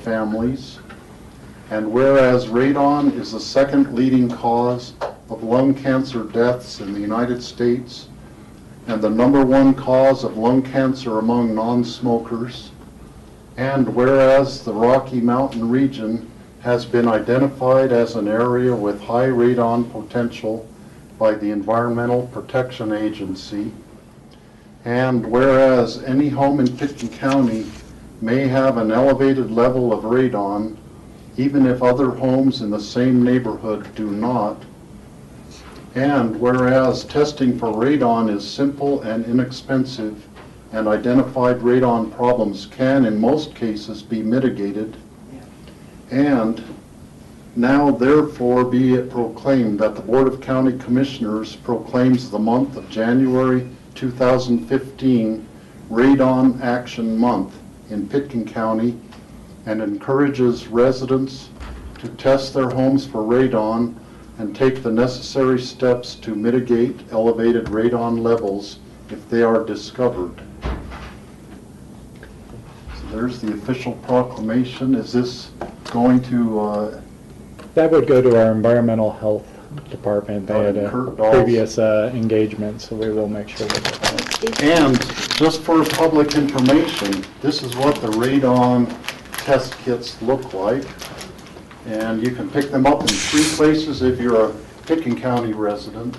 families. And whereas radon is the second leading cause of lung cancer deaths in the United States and the #1 cause of lung cancer among non-smokers, and whereas the Rocky Mountain region has been identified as an area with high radon potential by the Environmental Protection Agency, and whereas any home in Pitkin County may have an elevated level of radon, even if other homes in the same neighborhood do not, and whereas testing for radon is simple and inexpensive, and identified radon problems can, in most cases, be mitigated, and now therefore be it proclaimed that the Board of County Commissioners proclaims the month of January 2015 Radon Action Month in Pitkin County, and encourages residents to test their homes for radon and take the necessary steps to mitigate elevated radon levels if they are discovered. So there's the official proclamation. Is this going to... That would go to our environmental health department. They had a previous engagement, so we will make sure that. And just for public information, this is what the radon test kits look like. And you can pick them up in 3 places if you're a Pitkin County resident,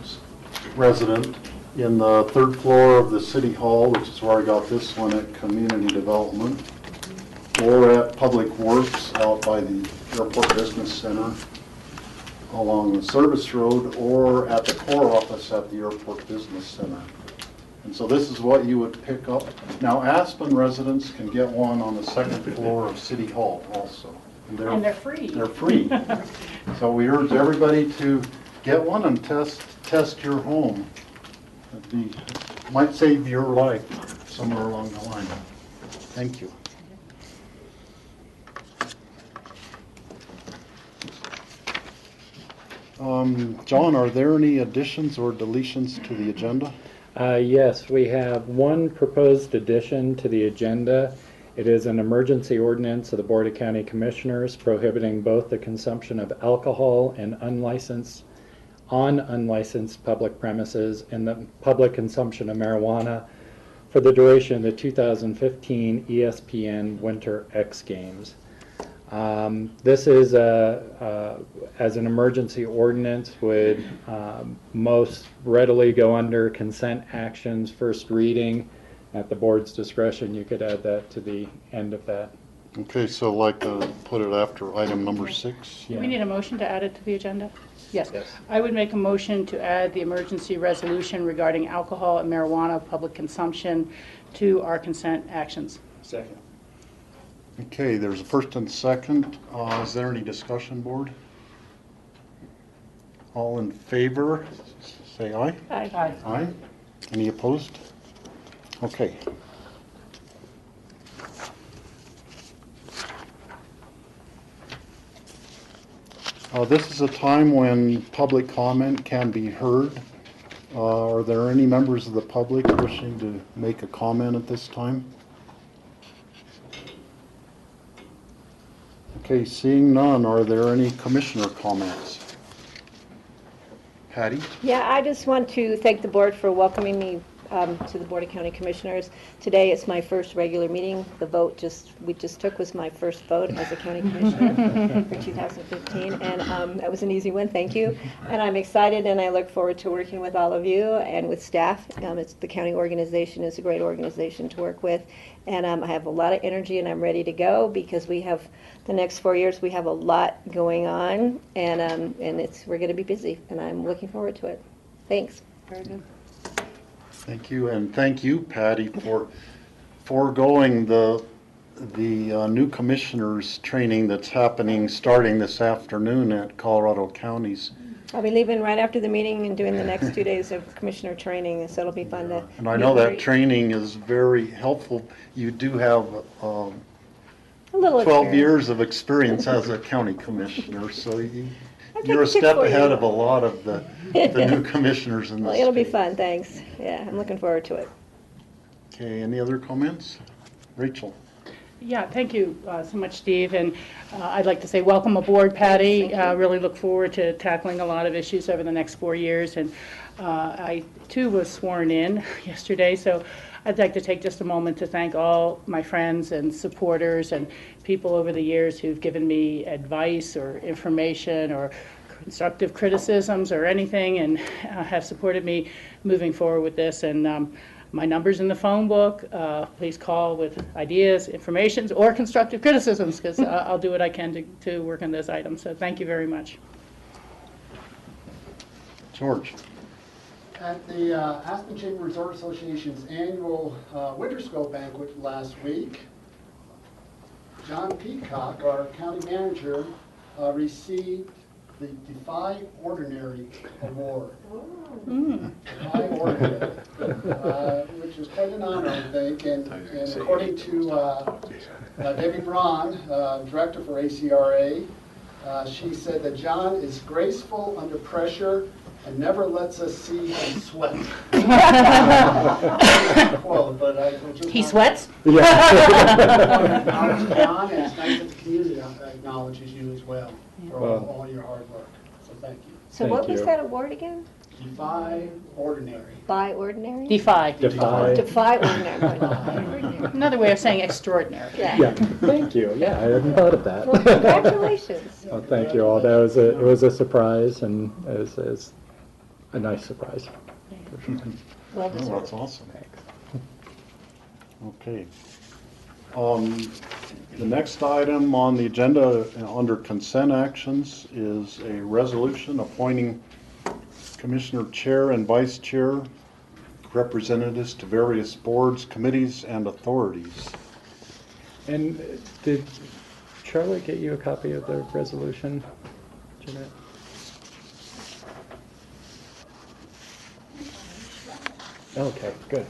in the 3rd floor of the City Hall, which is where I got this one at Community Development, or at Public Works out by the Airport Business Center along the service road, or at the core office at the Airport Business Center. And so this is what you would pick up. Now Aspen residents can get one on the 2nd floor of City Hall also. And they're free. They're free. So we urge everybody to get one and test your home. Might save your life somewhere along the line. Thank you. John, are there any additions or deletions to the agenda? Yes, we have one proposed addition to the agenda. It is an emergency ordinance of the Board of County Commissioners prohibiting both the consumption of alcohol and on unlicensed public premises and the public consumption of marijuana for the duration of the 2015 ESPN Winter X Games. This is, as an emergency ordinance, would most readily go under consent actions, first reading. At the board's discretion, you could add that to the end of that. Okay, so like put it after item number 6? Do we need a motion to add it to the agenda? Yes. Yes. I would make a motion to add the emergency resolution regarding alcohol and marijuana public consumption to our consent actions. Second. Okay, there's a first and second. Is there any discussion, board? All in favor, say aye. Aye. Aye. Aye. Any opposed? Okay. This is a time when public comment can be heard. Are there any members of the public wishing to make a comment at this time? Okay, seeing none, are there any commissioner comments? Patty? Yeah, I just want to thank the board for welcoming me to the Board of County Commissioners. Today it's my first regular meeting. The vote we just took was my first vote as a county commissioner for 2015, and that was an easy one. Thank you. And I'm excited, and I look forward to working with all of you and with staff. The county organization is a great organization to work with, and I have a lot of energy, and I'm ready to go because we have the next 4 years. We have a lot going on, and we're going to be busy, and I'm looking forward to it. Thanks. Very good. Thank you, and thank you, Patty, for foregoing the new commissioners training that's happening starting this afternoon at Colorado Counties. I'll be leaving right after the meeting and doing the next 2 days of commissioner training, so it'll be fun to. And I know that training is very helpful. You do have a little 12 years of experience as a county commissioner, so you're a step ahead of a lot of the new commissioners in the Well, it'll be fun, thanks. Yeah, I'm looking forward to it. Okay, any other comments? Rachel? Yeah, thank you so much, Steve. And I'd like to say welcome aboard, Patty. Really look forward to tackling a lot of issues over the next 4 years. And I, too, was sworn in yesterday, so I'd like to take just a moment to thank all my friends and supporters and people over the years who've given me advice or information or constructive criticisms or anything, and have supported me moving forward with this. And my number's in the phone book. Please call with ideas, informations, or constructive criticisms, because I'll do what I can to work on those items. So thank you very much. George? At the Aspen Chamber Resort Association's annual Winter Snow Banquet last week, John Peacock, our county manager, received the Defy Ordinary Award. Defy Ordinary, which is quite an honor, I think. And according to Debbie Braun, director for ACRA, she said that John is graceful under pressure and never lets us see him sweat. Quote, but I will just He sweats? acknowledge John, and it's nice that the community acknowledges you as well for all your hard work. So thank you. So what was that award again? Defy Ordinary. By ordinary? Defy. Defy. Defy ordinary. Another way of saying extraordinary. Yeah, thank you. Yeah, I hadn't thought of that. Well, congratulations. Well, thank you all. That was it was a surprise, and it was a nice surprise. Well Oh, deserved. that's awesome. Okay. The next item on the agenda under consent actions is a resolution appointing Commissioner Chair and Vice Chair, representatives to various boards, committees, and authorities. And did Charlotte get you a copy of the resolution, Jeanette? Okay, good.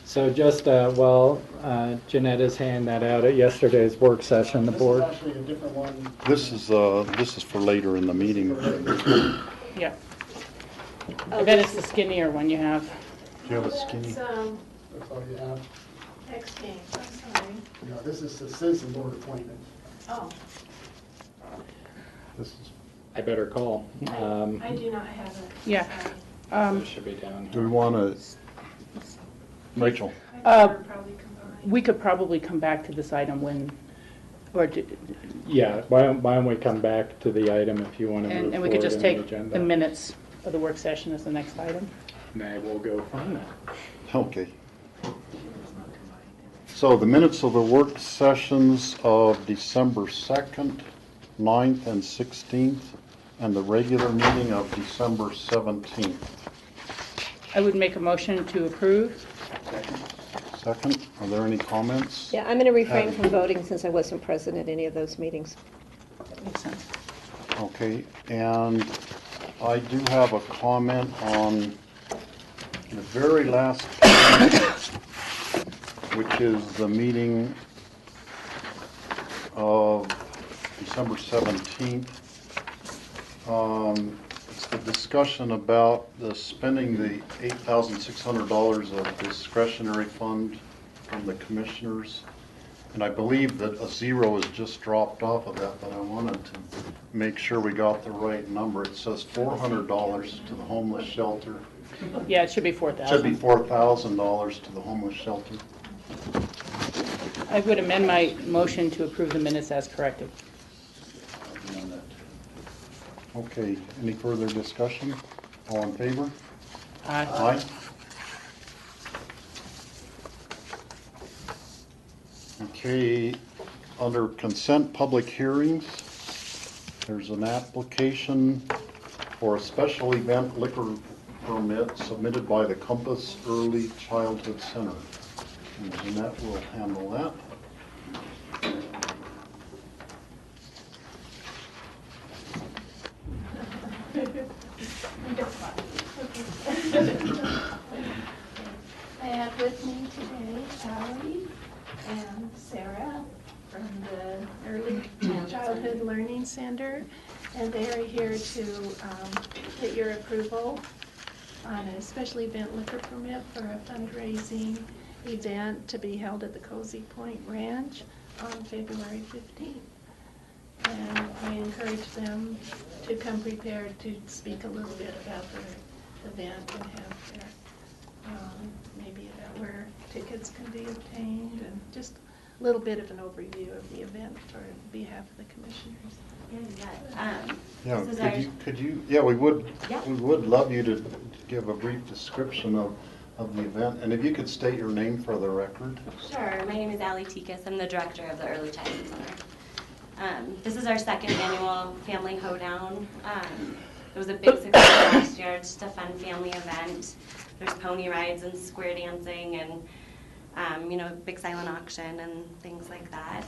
So just, while Jeanette is handing that out at yesterday's work session, the board. This is actually a different one. This is for later in the meeting. Yeah. I bet it's the skinnier one you have. Do you have a skinny? That's all you have. Exchange, I'm sorry. No, this is the citizen board appointment. Oh, This is, I better call. I do not have it. Yeah. Sorry. It should be down do here. we want to, Rachel? I could probably combine. We could probably come back to this item when, or, Yeah, why don't we come back to the item if you want to move and we forward could just in the take agenda. the minutes of the work session as the next item. Nay, we'll go find that. Okay. So the minutes of the work sessions of December 2nd, 9th, and 16th, and the regular meeting of December 17th. I would make a motion to approve. Second, are there any comments? Yeah, I'm going to refrain from voting since I wasn't present at any of those meetings. That makes sense. Okay, and I do have a comment on the very last meeting, which is the meeting of December 17th. It's the discussion about the spending the $8,600 of discretionary fund from the commissioners. And I believe that a zero is just dropped off of that, but I wanted to make sure we got the right number. It says $400 to the homeless shelter. Yeah, it should be It should 4,000. be $4,000 to the homeless shelter. I would amend my motion to approve the minutes as corrected. Okay, any further discussion? All in favor? Aye. Aye. Okay, under consent public hearings, there's an application for a special event liquor permit submitted by the Compass Early Childhood Center. And Jeanette will handle that. I have with me today Allie and Sarah from the Early Childhood Learning Center, and they are here to get your approval on a special event liquor permit for a fundraising event to be held at the Cozy Point Ranch on February 15th. And I encourage them to come prepared to speak a little bit about their event and have their, maybe about where tickets can be obtained and just a little bit of an overview of the event for behalf of the commissioners. Yeah, This is could you, yeah, we would Yeah. love you to give a brief description of the event, and if you could state your name for the record. Sure. My name is Allie Tikas. I'm the director of the Early Childhood Center. This is our second annual Family Hoedown. It was a big success last year. It's just a fun family event. There's pony rides and square dancing and you know, big silent auction and things like that.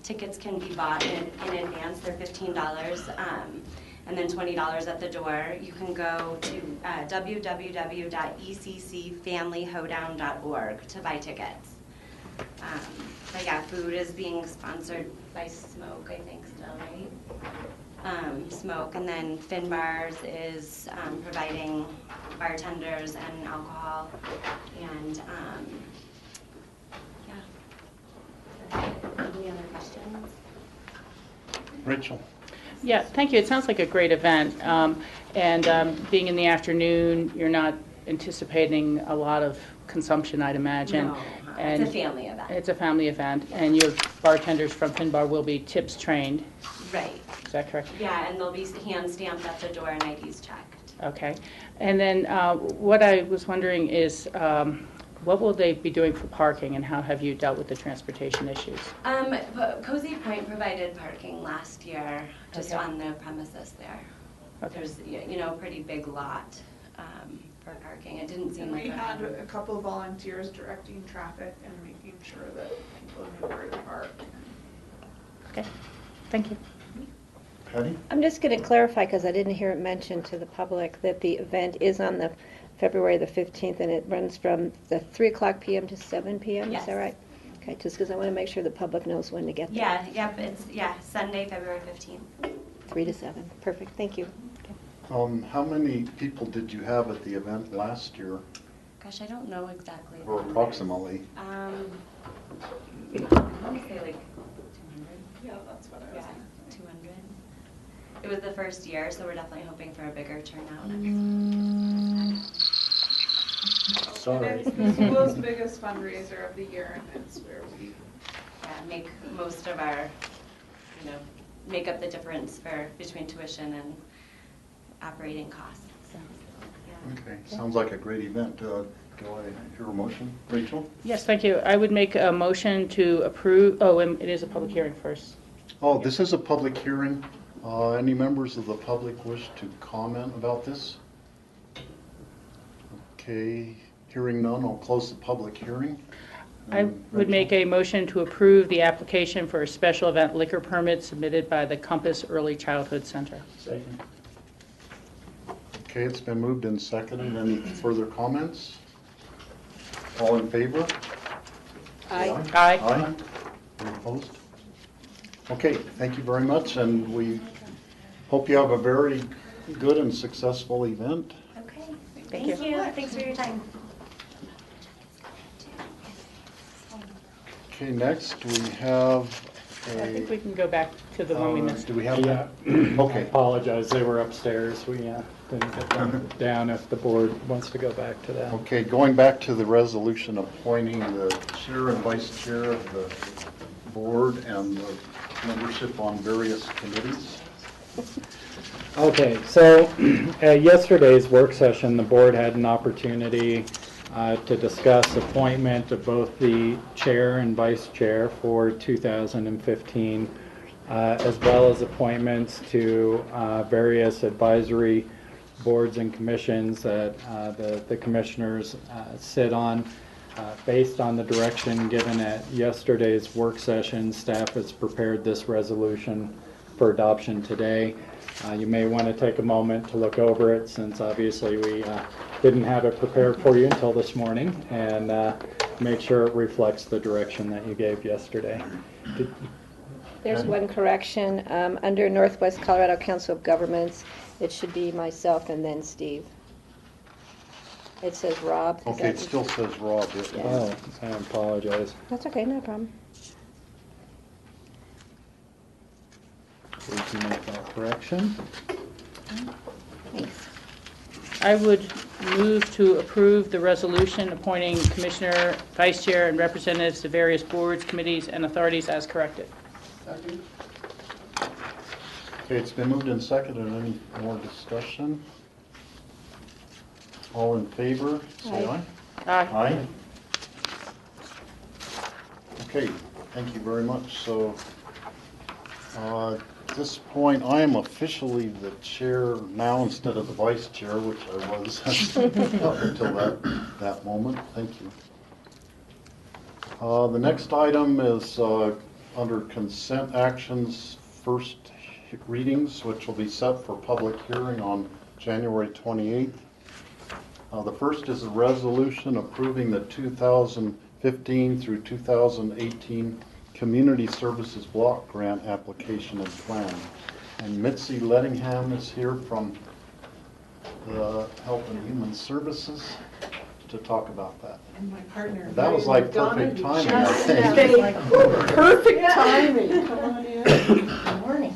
Tickets can be bought in advance. They're $15 and then $20 at the door. You can go to www.eccfamilyhoedown.org to buy tickets. But yeah, food is being sponsored by Smoke, I think still, right? Smoke, and then Finn Bars is providing bartenders and alcohol, and yeah. Any other questions? Rachel? Yeah, thank you. It sounds like a great event. Being in the afternoon, you're not anticipating a lot of consumption, I'd imagine. No, And it's a family event. It's a family event, and your bartenders from Finbar will be tips trained. Right. Is that correct? Yeah, and they'll be hand stamped at the door and IDs checked. Okay. And then what I was wondering is, what will they be doing for parking, and how have you dealt with the transportation issues? Cozy Point provided parking last year, just Okay. on the premises there. Okay. There's, you know, a pretty big lot for parking. It didn't seem And like we had a couple of volunteers directing traffic and making sure that people knew where to park. Okay. Thank you. Patty? I'm just going to clarify, because I didn't hear it mentioned to the public, that the event is on the February the 15th, and it runs from the 3 o'clock p.m. to 7 p.m., is Yes. that right? Okay, just because I want to make sure the public knows when to get there. Yeah, yep, it's, Sunday, February 15th. 3 to 7, perfect, thank you. How many people did you have at the event last year, Gosh, I don't know exactly. or approximately? I want to say like 200. Yeah, that's what I was Yeah, 200. It was the first year, so we're definitely hoping for a bigger turnout next year. Sorry. And it's the school's biggest fundraiser of the year, and it's where we Make most of our, you know, make up the difference between tuition and operating costs. So, yeah. Okay, sounds like a great event. Do I hear a motion? Rachel? Yes, thank you. I would make a motion to approve, and it is a public hearing first. Oh, this is a public hearing. Any members of the public wish to comment about this? Okay, hearing none, I'll close the public hearing. I would make a motion to approve the application for a special event liquor permit submitted by the Compass Early Childhood Center. Second. Okay, it's been moved and seconded. Any further comments? All in favor? Aye. Aye. Aye. Any opposed? Okay, thank you very much, and we hope you have a very good and successful event. Okay. Thank Thank you. you. Thanks for your time. Okay, next we have I think a, we can go back to the one we missed. do we have Yeah. that? I Okay. apologize, they were upstairs. We didn't get them down if the board wants to go back to that. Okay, going back to the resolution appointing the chair and vice chair of the board and the membership on various committees. Okay, so at yesterday's work session, the board had an opportunity to discuss appointment of both the chair and vice chair for 2015, as well as appointments to various advisory boards and commissions that the commissioners sit on. Based on the direction given at yesterday's work session, staff has prepared this resolution for adoption today. You may want to take a moment to look over it, since obviously we didn't have it prepared for you until this morning, and make sure it reflects the direction that you gave yesterday. There's And- one correction. Under Northwest Colorado Council of Governments, it should be myself and then Steve. It says Rob. Is Okay, it that- still says Rob. Yeah. Oh, I apologize. That's okay, no problem. We can make that correction. Thanks. I would move to approve the resolution appointing commissioner, vice chair, and representatives to various boards, committees, and authorities as corrected. Second? Okay, it's been moved and seconded. Any more discussion? All in favor, say aye. Aye. Aye. Okay, thank you very much. So, at this point, I am officially the chair now instead of the vice chair, which I was up until that moment. Thank you. The next item is under consent actions, first readings, which will be set for public hearing on January 28th. The first is a resolution approving the 2015 through 2018 Community Services Block Grant application and plan. And Mitzi Lettingham is here from the Health and Human Services to talk about that. And my partner. That was like perfect timing, I think. Perfect timing. Come on in. Good morning.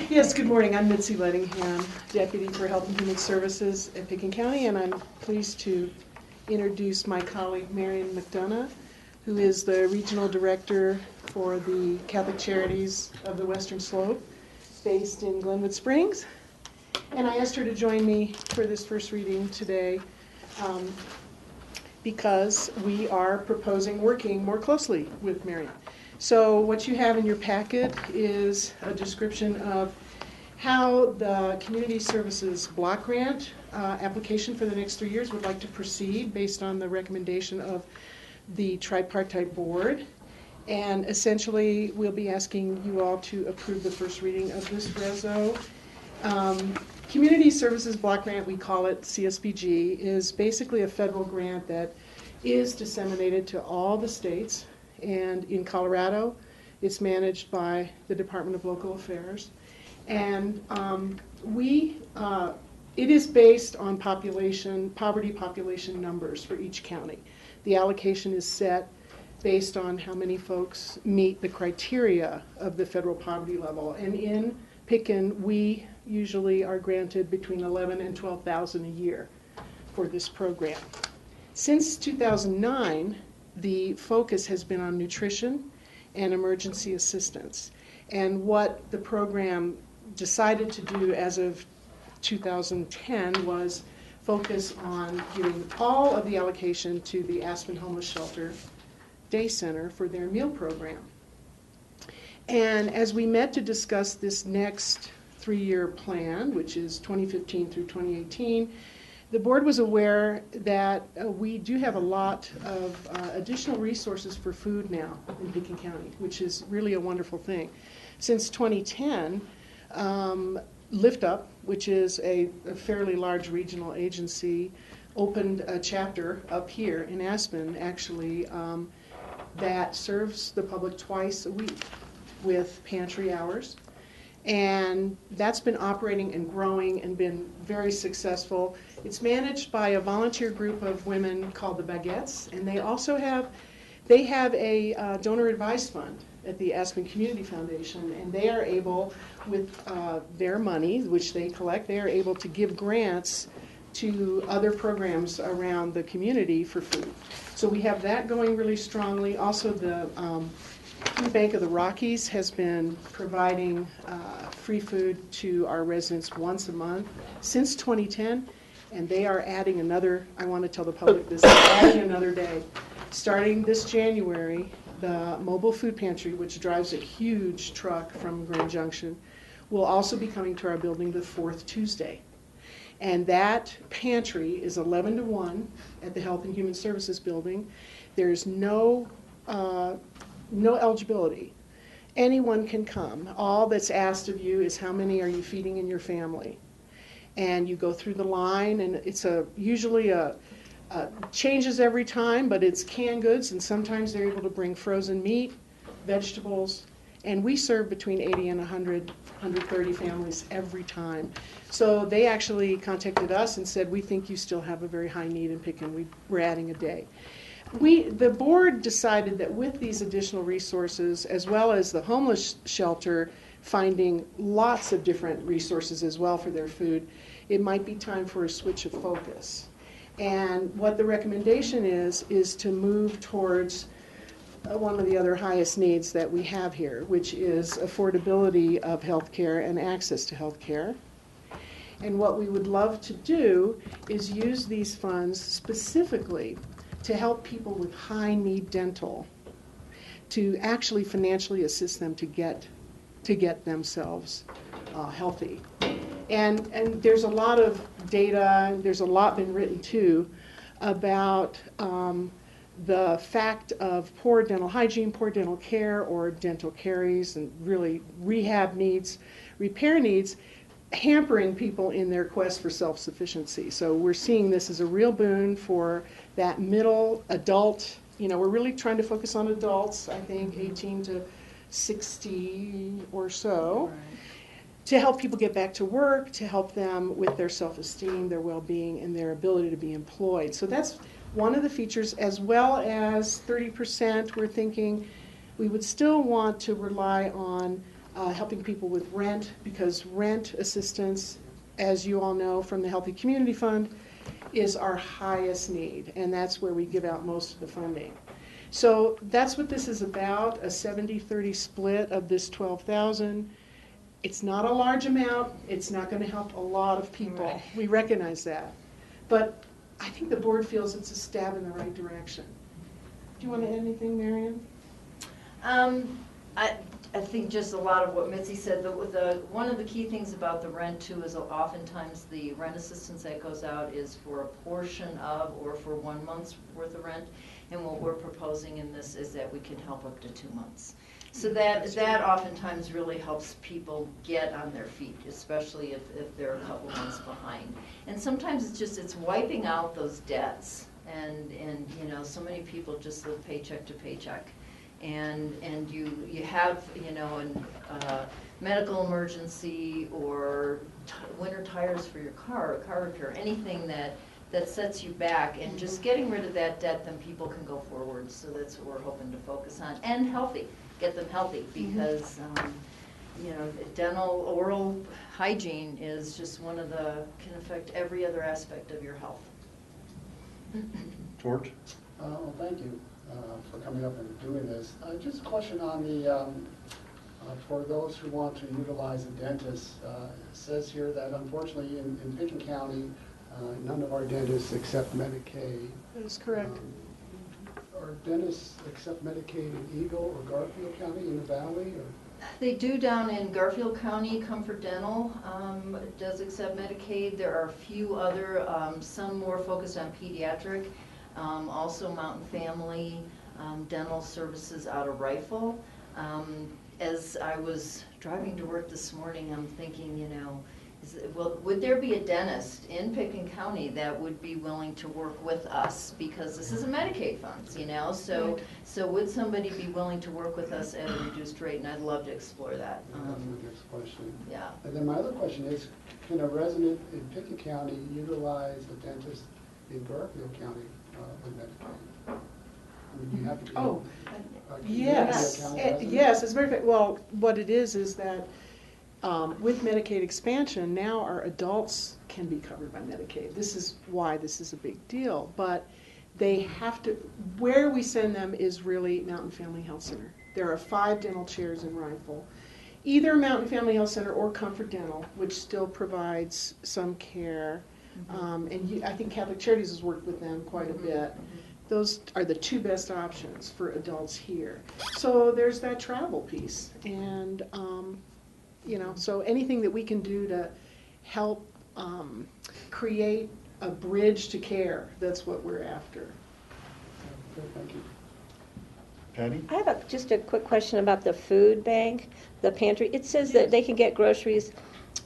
Yes, good morning. I'm Mitzi Lettingham, Deputy for Health and Human Services at Pickens County, and I'm pleased to introduce my colleague Marion McDonough, who is the Regional Director for the Catholic Charities of the Western Slope, based in Glenwood Springs. And I asked her to join me for this first reading today because we are proposing working more closely with Marion. So what you have in your packet is a description of how the Community Services Block Grant application for the next 3 years would like to proceed based on the recommendation of the tripartite board. And essentially, we'll be asking you all to approve the first reading of this reso. Community Services Block Grant, we call it CSBG, is basically a federal grant that is disseminated to all the states. And in Colorado, it's managed by the Department of Local Affairs. And it is based on poverty population numbers for each county. The allocation is set based on how many folks meet the criteria of the federal poverty level. And in Pickens, we usually are granted between 11 and 12,000 a year for this program. Since 2009, the focus has been on nutrition and emergency assistance. And what the program decided to do as of 2010 was focus on giving all of the allocation to the Aspen Homeless Shelter Day Center for their meal program. And as we met to discuss this next 3-year plan, which is 2015 through 2018, the board was aware that we do have a lot of additional resources for food now in Pickens County, which is really a wonderful thing. Since 2010, Lift Up, which is a fairly large regional agency, opened a chapter up here in Aspen, actually, that serves the public twice a week with pantry hours. And that's been operating and growing and been very successful. It's managed by a volunteer group of women called the Baguettes, and they also have a donor advised fund at the Aspen Community Foundation, and they are able, with their money, which they collect, they are able to give grants to other programs around the community for food. So we have that going really strongly. Also, the Food Bank of the Rockies has been providing free food to our residents once a month since 2010, and they are adding another, I want to tell the public this, adding another day. Starting this January, the mobile food pantry, which drives a huge truck from Grand Junction, will also be coming to our building the 4th Tuesday. And that pantry is 11 to 1 at the Health and Human Services building. There's no eligibility. Anyone can come. All that's asked of you is how many are you feeding in your family. And you go through the line, and it's usually changes every time, but it's canned goods, and sometimes they're able to bring frozen meat, vegetables, And we serve between 80 and 100, 130 families every time. So they actually contacted us and said, we think you still have a very high need in Picken. We're adding a day. The board decided that with these additional resources, as well as the homeless shelter finding lots of different resources as well for their food, it might be time for a switch of focus. And what the recommendation is to move towards one of the other highest needs that we have here, which is affordability of health care and access to health care. And what we would love to do is use these funds specifically to help people with high need dental, to actually financially assist them to get themselves healthy. And there's a lot of data, there's a lot been written too about the fact of poor dental hygiene, poor dental care, or dental caries, and really rehab needs, repair needs, hampering people in their quest for self-sufficiency. So we're seeing this as a real boon for that middle adult, we're really trying to focus on adults, I think 18 to 60 or so, to help people get back to work, to help them with their self-esteem, their well-being, and their ability to be employed. So that's one of the features, as well as 30%, we're thinking we would still want to rely on helping people with rent, because rent assistance, as you all know from the Healthy Community Fund, is our highest need, and that's where we give out most of the funding. So that's what this is about, a 70-30 split of this $12,000. It's not a large amount. It's not going to help a lot of people. Right. We recognize that. But I think the board feels it's a stab in the right direction. Do you want to add anything, Marion? I think just a lot of what Mitzi said. One of the key things about the rent too is oftentimes the rent assistance that goes out is for a portion of or for 1 month's worth of rent. And what we're proposing in this is that we can help up to 2 months. So that oftentimes really helps people get on their feet, especially if they're a couple months behind. And sometimes it's wiping out those debts. And so many people just live paycheck to paycheck. And you have, a medical emergency or winter tires for your car, or car repair, anything that sets you back, and just getting rid of that debt, then people can go forward. So that's what we're hoping to focus on. And healthy, get them healthy, because dental, oral hygiene is just one of can affect every other aspect of your health. George? Well, thank you for coming up and doing this. Just a question on the, for those who want to utilize a dentist, it says here that unfortunately in Picken County, none of our dentists accept Medicaid. That is correct. Are dentists accept Medicaid in Eagle or Garfield County in the Valley? Or? They do down in Garfield County. Comfort Dental does accept Medicaid. There are a few other, some more focused on pediatric. Also Mountain Family Dental Services out of Rifle. As I was driving to work this morning, I'm thinking, would there be a dentist in Picken County that would be willing to work with us? Because this is a Medicaid funds, so would somebody be willing to work with us at a reduced rate? And I'd love to explore that. That's my next question. Yeah. And then my other question is, can a resident in Picken County utilize a dentist in Garfield County with Medicaid? I mean, you have to be. Yes. Yes, as a matter of fact, well, what it is that with Medicaid expansion, now our adults can be covered by Medicaid. This is why this is a big deal. But they have to, where we send them is really Mountain Family Health Center. There are 5 dental chairs in Rifle. Either Mountain Family Health Center or Comfort Dental, which still provides some care. I think Catholic Charities has worked with them quite a bit. Those are the 2 best options for adults here. So there's that travel piece. And so anything that we can do to help create a bridge to care, that's what we're after. Good, thank you. Patty? I have just a quick question about the food bank, the pantry. It says that they can get groceries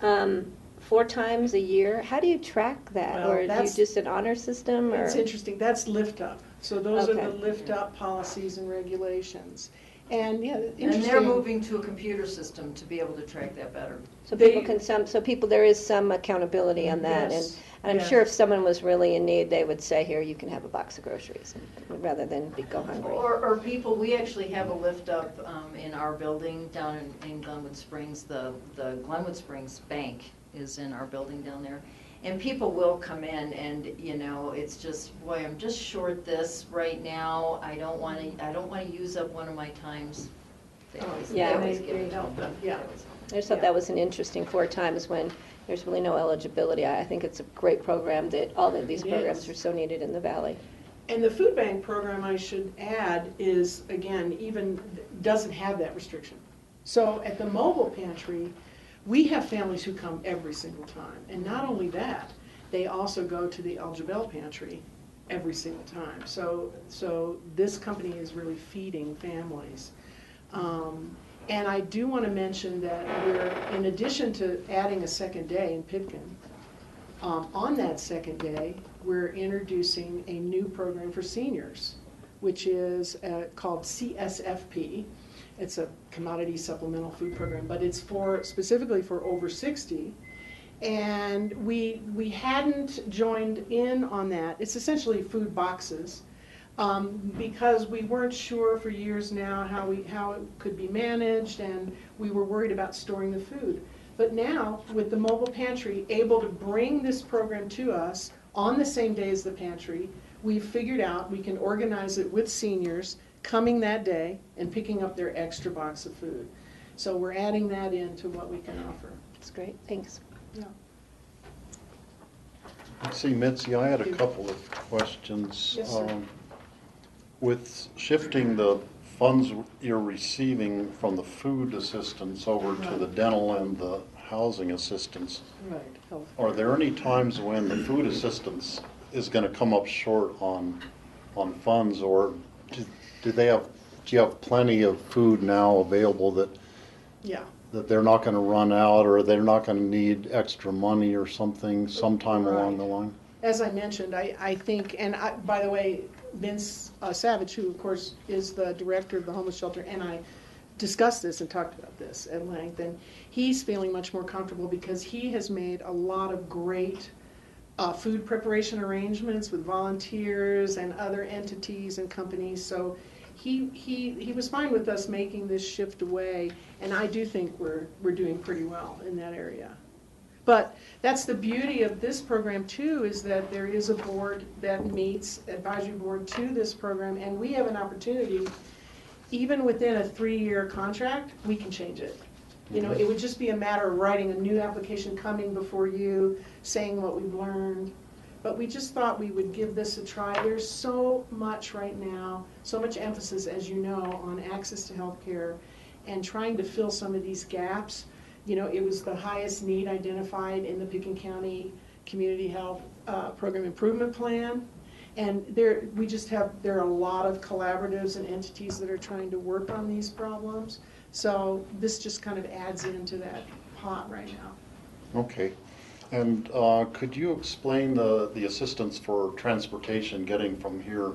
4 times a year. How do you track that? Well, or do you just an honor system? Or? It's interesting. That's lift up. So those are Okay. the lift up policies and regulations. And, yeah, And interesting. they're moving to a computer system to be able to track that better. So people can there is some accountability on that. Yes, And I'm yes. sure if someone was really in need, they would say, here, you can have a box of groceries, rather than go hungry. Or people, we actually have a lift up in our building down in Glenwood Springs. The Glenwood Springs Bank is in our building down there. And people will come in and, you know, it's just, boy, I'm just short this right now. I don't want to use up one of my times. They always give it to them. Yeah. I just thought that was an interesting 4 times when there's really no eligibility. I think it's a great program that all of these It programs is. are so needed in the Valley. And the food bank program, I should add, is, again, even doesn't have that restriction. So at the mobile pantry, we have families who come every single time. And not only that, they also go to the El Jabel pantry every single time. So this company is really feeding families. And I do want to mention that we're, in addition to adding a second day in Pitkin, on that second day, we're introducing a new program for seniors, which is called CSFP. It's a commodity supplemental food program, but it's specifically for over 60. And we hadn't joined in on that. It's essentially food boxes, because we weren't sure for years now how it could be managed, and we were worried about storing the food. But now, with the mobile pantry able to bring this program to us on the same day as the pantry, we've figured out we can organize it with seniors coming that day and picking up their extra box of food. So we're adding that into what we can offer. That's great, thanks. Yeah. See, Mitzi, I had a couple of questions. Yes, sir. With shifting the funds you're receiving from the food assistance over to the dental and the housing assistance, Right. Health. are there any times when the food assistance is going to come up short on funds, or do you have plenty of food now available that Yeah. they're not going to run out, or they're not going to need extra money or something sometime along the line? As I mentioned, I think, and by the way, Vince Savage, who of course is the director of the homeless shelter, and I discussed this and talked about this at length, and he's feeling much more comfortable because he has made a lot of great food preparation arrangements with volunteers and other entities and companies. So he was fine with us making this shift away, and I do think we're doing pretty well in that area. But that's the beauty of this program too, is that there is a board that meets, advisory board to this program, and we have an opportunity, even within a 3-year contract, we can change it. You know, it would just be a matter of writing a new application, coming before you, saying what we've learned. But we just thought we would give this a try. There's so much right now, so much emphasis, as you know, on access to health care and trying to fill some of these gaps. You know, it was the highest need identified in the Pitkin County Community Health Program Improvement Plan. And there are a lot of collaboratives and entities that are trying to work on these problems. So this just kind of adds into that pot right now. Okay. And could you explain the assistance for transportation, getting from here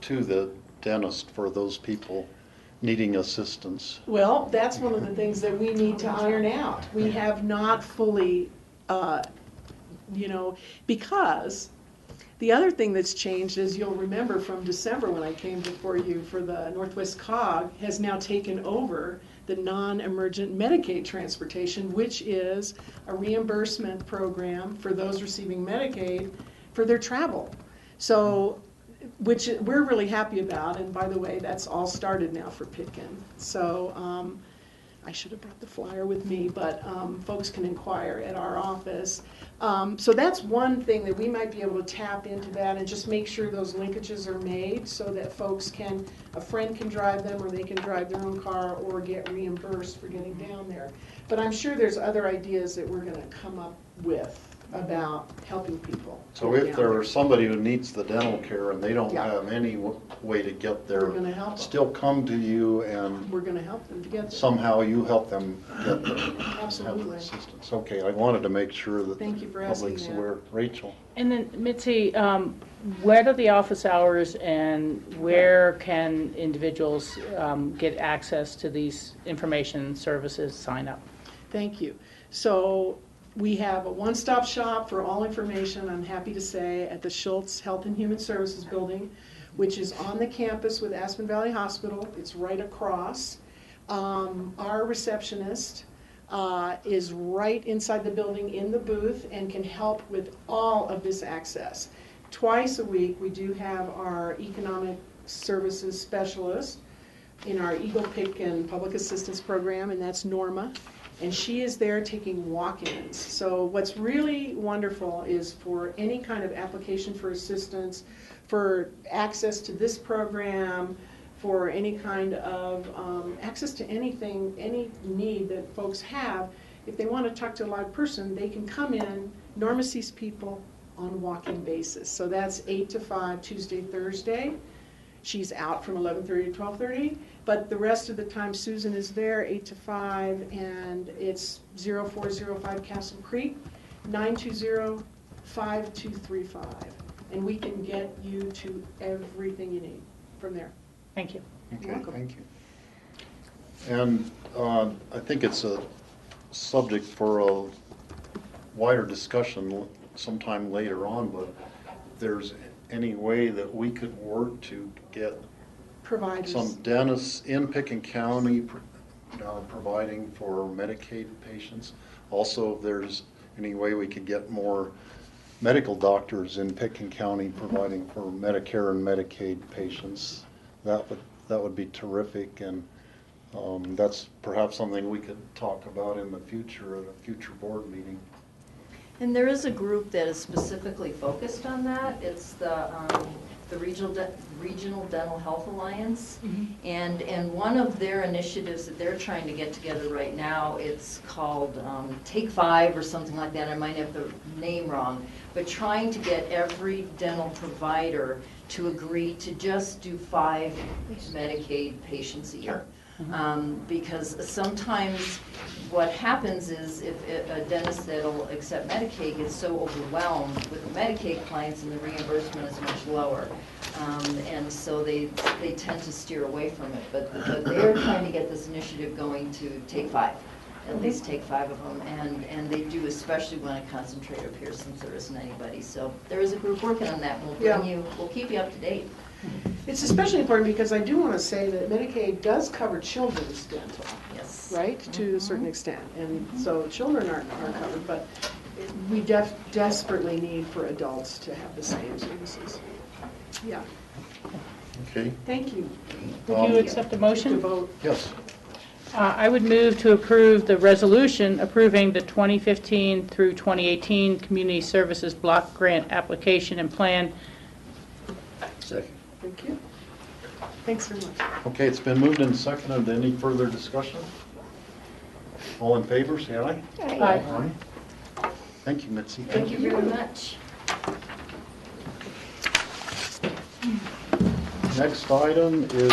to the dentist for those people needing assistance? Well, that's one of the things that we need to iron out. We have not fully, because the other thing that's changed, as you'll remember from December when I came before you for the Northwest COG, has now taken over the non-emergent Medicaid transportation, which is a reimbursement program for those receiving Medicaid for their travel. So, which we're really happy about, and by the way, that's all started now for Pitkin. So I should have brought the flyer with me, but folks can inquire at our office. So that's one thing that we might be able to tap into that and just make sure those linkages are made so that folks a friend can drive them, or they can drive their own car or get reimbursed for getting down there. But I'm sure there's other ideas that we're going to come up with about helping people. So get if down there there. is somebody who needs the dental care and they don't Yeah. have any way to get there, We're gonna help them. still come to you and We're going to help them to get there. somehow you help them get there. Absolutely. Have the assistance. Okay, I wanted to make sure that Thank the you for asking public's that. aware. Rachel? And then Mitzi, where are the office hours and where can individuals get access to these information services, sign up? Thank you. So we have a one-stop shop for all information, I'm happy to say, at the Schultz Health and Human Services Building, which is on the campus with Aspen Valley Hospital. It's right across. Our receptionist is right inside the building in the booth and can help with all of this access. Twice a week, we do have our economic services specialist in our Eagle Pick and Public Assistance Program, and that's Norma. And she is there taking walk-ins. So what's really wonderful is for any kind of application for assistance, for access to this program, for any kind of access to anything, any need that folks have, if they want to talk to a live person, they can come in. Norma sees people on a walk-in basis. So that's 8 to 5, Tuesday, Thursday. She's out from 11:30 to 12:30, but the rest of the time Susan is there 8 to 5, and it's 0405 Castle Creek, 920-5235. And we can get you to everything you need from there. Thank you. Okay, thank you. And I think it's a subject for a wider discussion sometime later on, but if there's any way that we could work to get Providers. some dentists in Pickens County providing for Medicaid patients. Also, if there's any way we could get more medical doctors in Pickens County providing for Medicare and Medicaid patients, that would be terrific. And that's perhaps something we could talk about in the future at a future board meeting. And there is a group that is specifically focused on that. It's the Regional Dental Health Alliance. And one of their initiatives that they're trying to get together right now, it's called Take 5 or something like that. I might have the name wrong. But trying to get every dental provider to agree to just do 5 Medicaid patients a year. Because sometimes what happens is if a dentist that'll accept Medicaid gets so overwhelmed with the Medicaid clients and the reimbursement is much lower. And so they tend to steer away from it. But they're trying to get this initiative going to take 5. At least take 5 of them, and they do, especially when a concentrator appears, since there isn't anybody. So there is a group working on that, and we'll keep you up to date. It's especially important because I do want to say that Medicaid does cover children's dental. Yes. Right, to a certain extent. And so children aren't covered, but we desperately need for adults to have the same services. Yeah, Okay. thank you. Would you accept a motion? To vote. Yes. I would move to approve the resolution approving the 2015 through 2018 Community Services Block Grant Application and Plan. Second. Thank you. Thanks very much. Okay, it's been moved and seconded. Any further discussion? All in favor, say aye. Aye. Aye. Thank you, Mitzi. Thank you very much. Next item is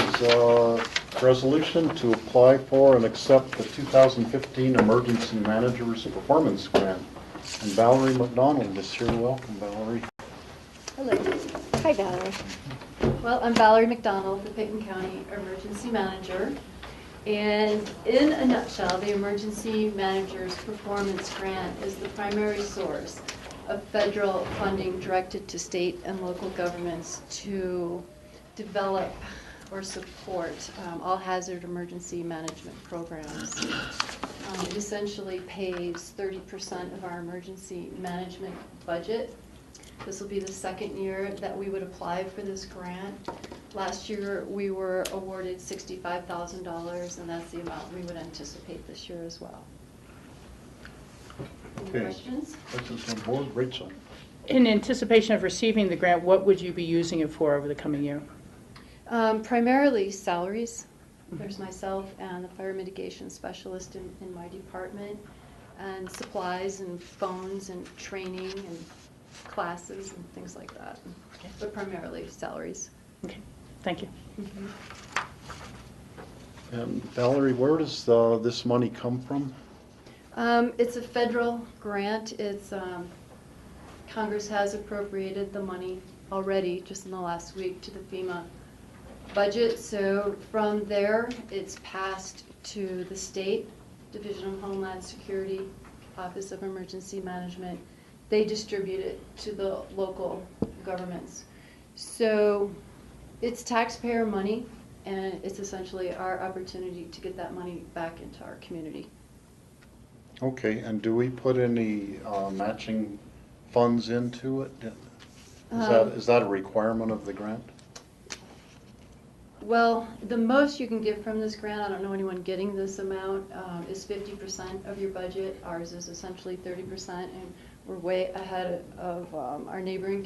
resolution to apply for and accept the 2015 Emergency Manager's Performance Grant. And Valerie McDonald is here. Welcome, Valerie. Hello. Hi, Valerie. Well, I'm Valerie McDonald, the Pickens County Emergency Manager. And in a nutshell, the Emergency Manager's Performance Grant is the primary source of federal funding directed to state and local governments to develop or support all hazard emergency management programs. It essentially pays 30% of our emergency management budget. This will be the second year that we would apply for this grant. Last year, we were awarded $65,000, and that's the amount we would anticipate this year as well. Any Okay. questions? Questions on board? Rachel. In anticipation of receiving the grant, what would you be using it for over the coming year? Primarily salaries. There's myself and the fire mitigation specialist in my department. and supplies and phones and training and classes and things like that, but primarily salaries. Okay, thank you. And Valerie, where does this money come from? It's a federal grant. It's Congress has appropriated the money already just in the last week to the FEMA budget. So from there, it's passed to the state Division of Homeland Security, Office of Emergency Management. They distribute it to the local governments. So it's taxpayer money, and it's essentially our opportunity to get that money back into our community. Okay, and do we put any matching funds into it? Is that a requirement of the grant? Well, the most you can get from this grant, I don't know anyone getting this amount, is 50% of your budget. Ours is essentially 30%, and we're way ahead of our neighboring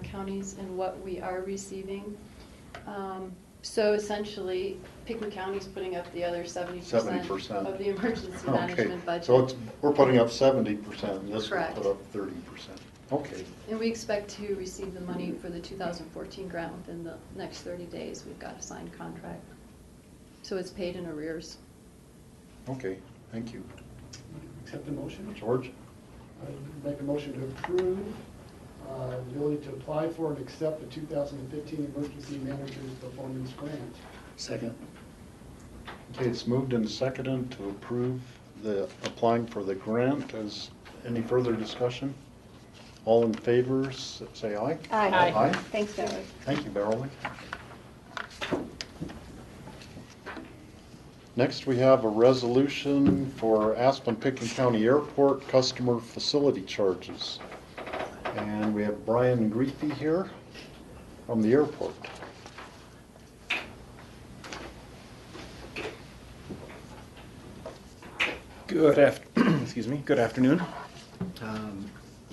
counties in what we are receiving. So essentially, Pickens County is putting up the other 70% of the emergency management budget. So we're putting up 70%, and this will Correct. put up 30%. Okay. And we expect to receive the money for the 2014 grant within the next 30 days. We've got a signed contract. So it's paid in arrears. Okay, thank you. Accept the motion. George? I make a motion to approve the ability to apply for and accept the 2015 Emergency Manager's Performance Grant. Second. Okay, it's moved and seconded to approve the applying for the grant. Is any further discussion? All in favor, say aye. Aye. Aye. Thanks, Valerie. Thank you, Beverly. Next, we have a resolution for Aspen-Pickens County Airport customer facility charges. And we have Brian Griefey here from the airport. Good afternoon.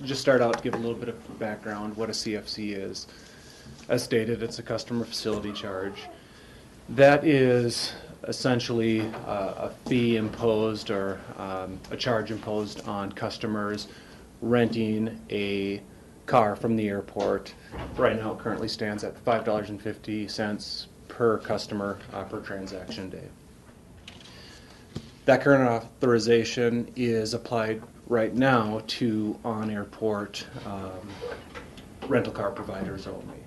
Just start out to give a little bit of background what a CFC is. As stated, it's a customer facility charge. That is essentially a fee imposed or a charge imposed on customers renting a car from the airport. Right now it currently stands at $5.50 per customer per transaction day. That current authorization is applied right now to on-airport rental car providers only.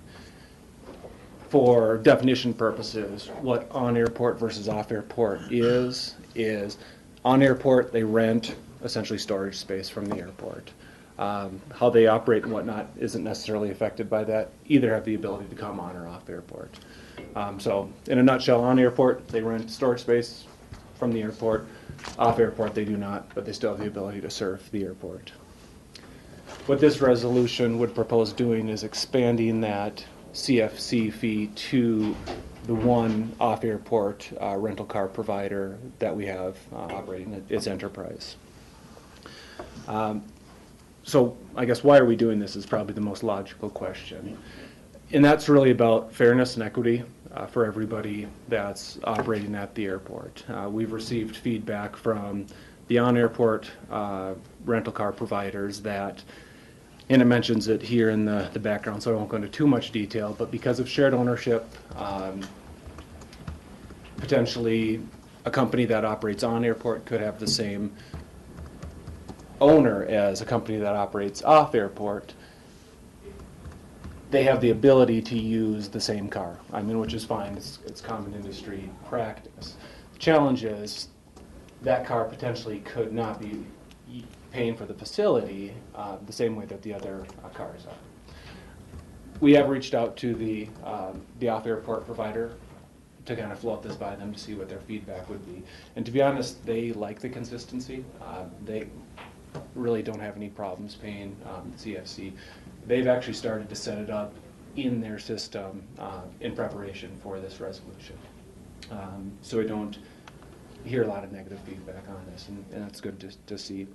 For definition purposes, what on-airport versus off-airport is on-airport they rent essentially storage space from the airport. How they operate and whatnot isn't necessarily affected by that. Either have the ability to come on or off airport. So in a nutshell, on airport they rent storage space from the airport. Off airport they do not, but they still have the ability to serve the airport. What this resolution would propose doing is expanding that CFC fee to the one off-airport rental car provider that we have operating its enterprise. So I guess why are we doing this is probably the most logical question. And that's really about fairness and equity for everybody that's operating at the airport. We've received feedback from the on-airport rental car providers that, and it mentions it here in the background, so I won't go into too much detail, but because of shared ownership, potentially a company that operates on airport could have the same owner as a company that operates off airport. They have the ability to use the same car, I mean, which is fine, it's common industry practice. The challenge is that car potentially could not be paying for the facility the same way that the other cars are. We have reached out to the off-airport provider to kind of float this by them to see what their feedback would be. And to be honest, they like the consistency. They really don't have any problems paying CFC. They've actually started to set it up in their system in preparation for this resolution. So we don't hear a lot of negative feedback on this, and that's good to see.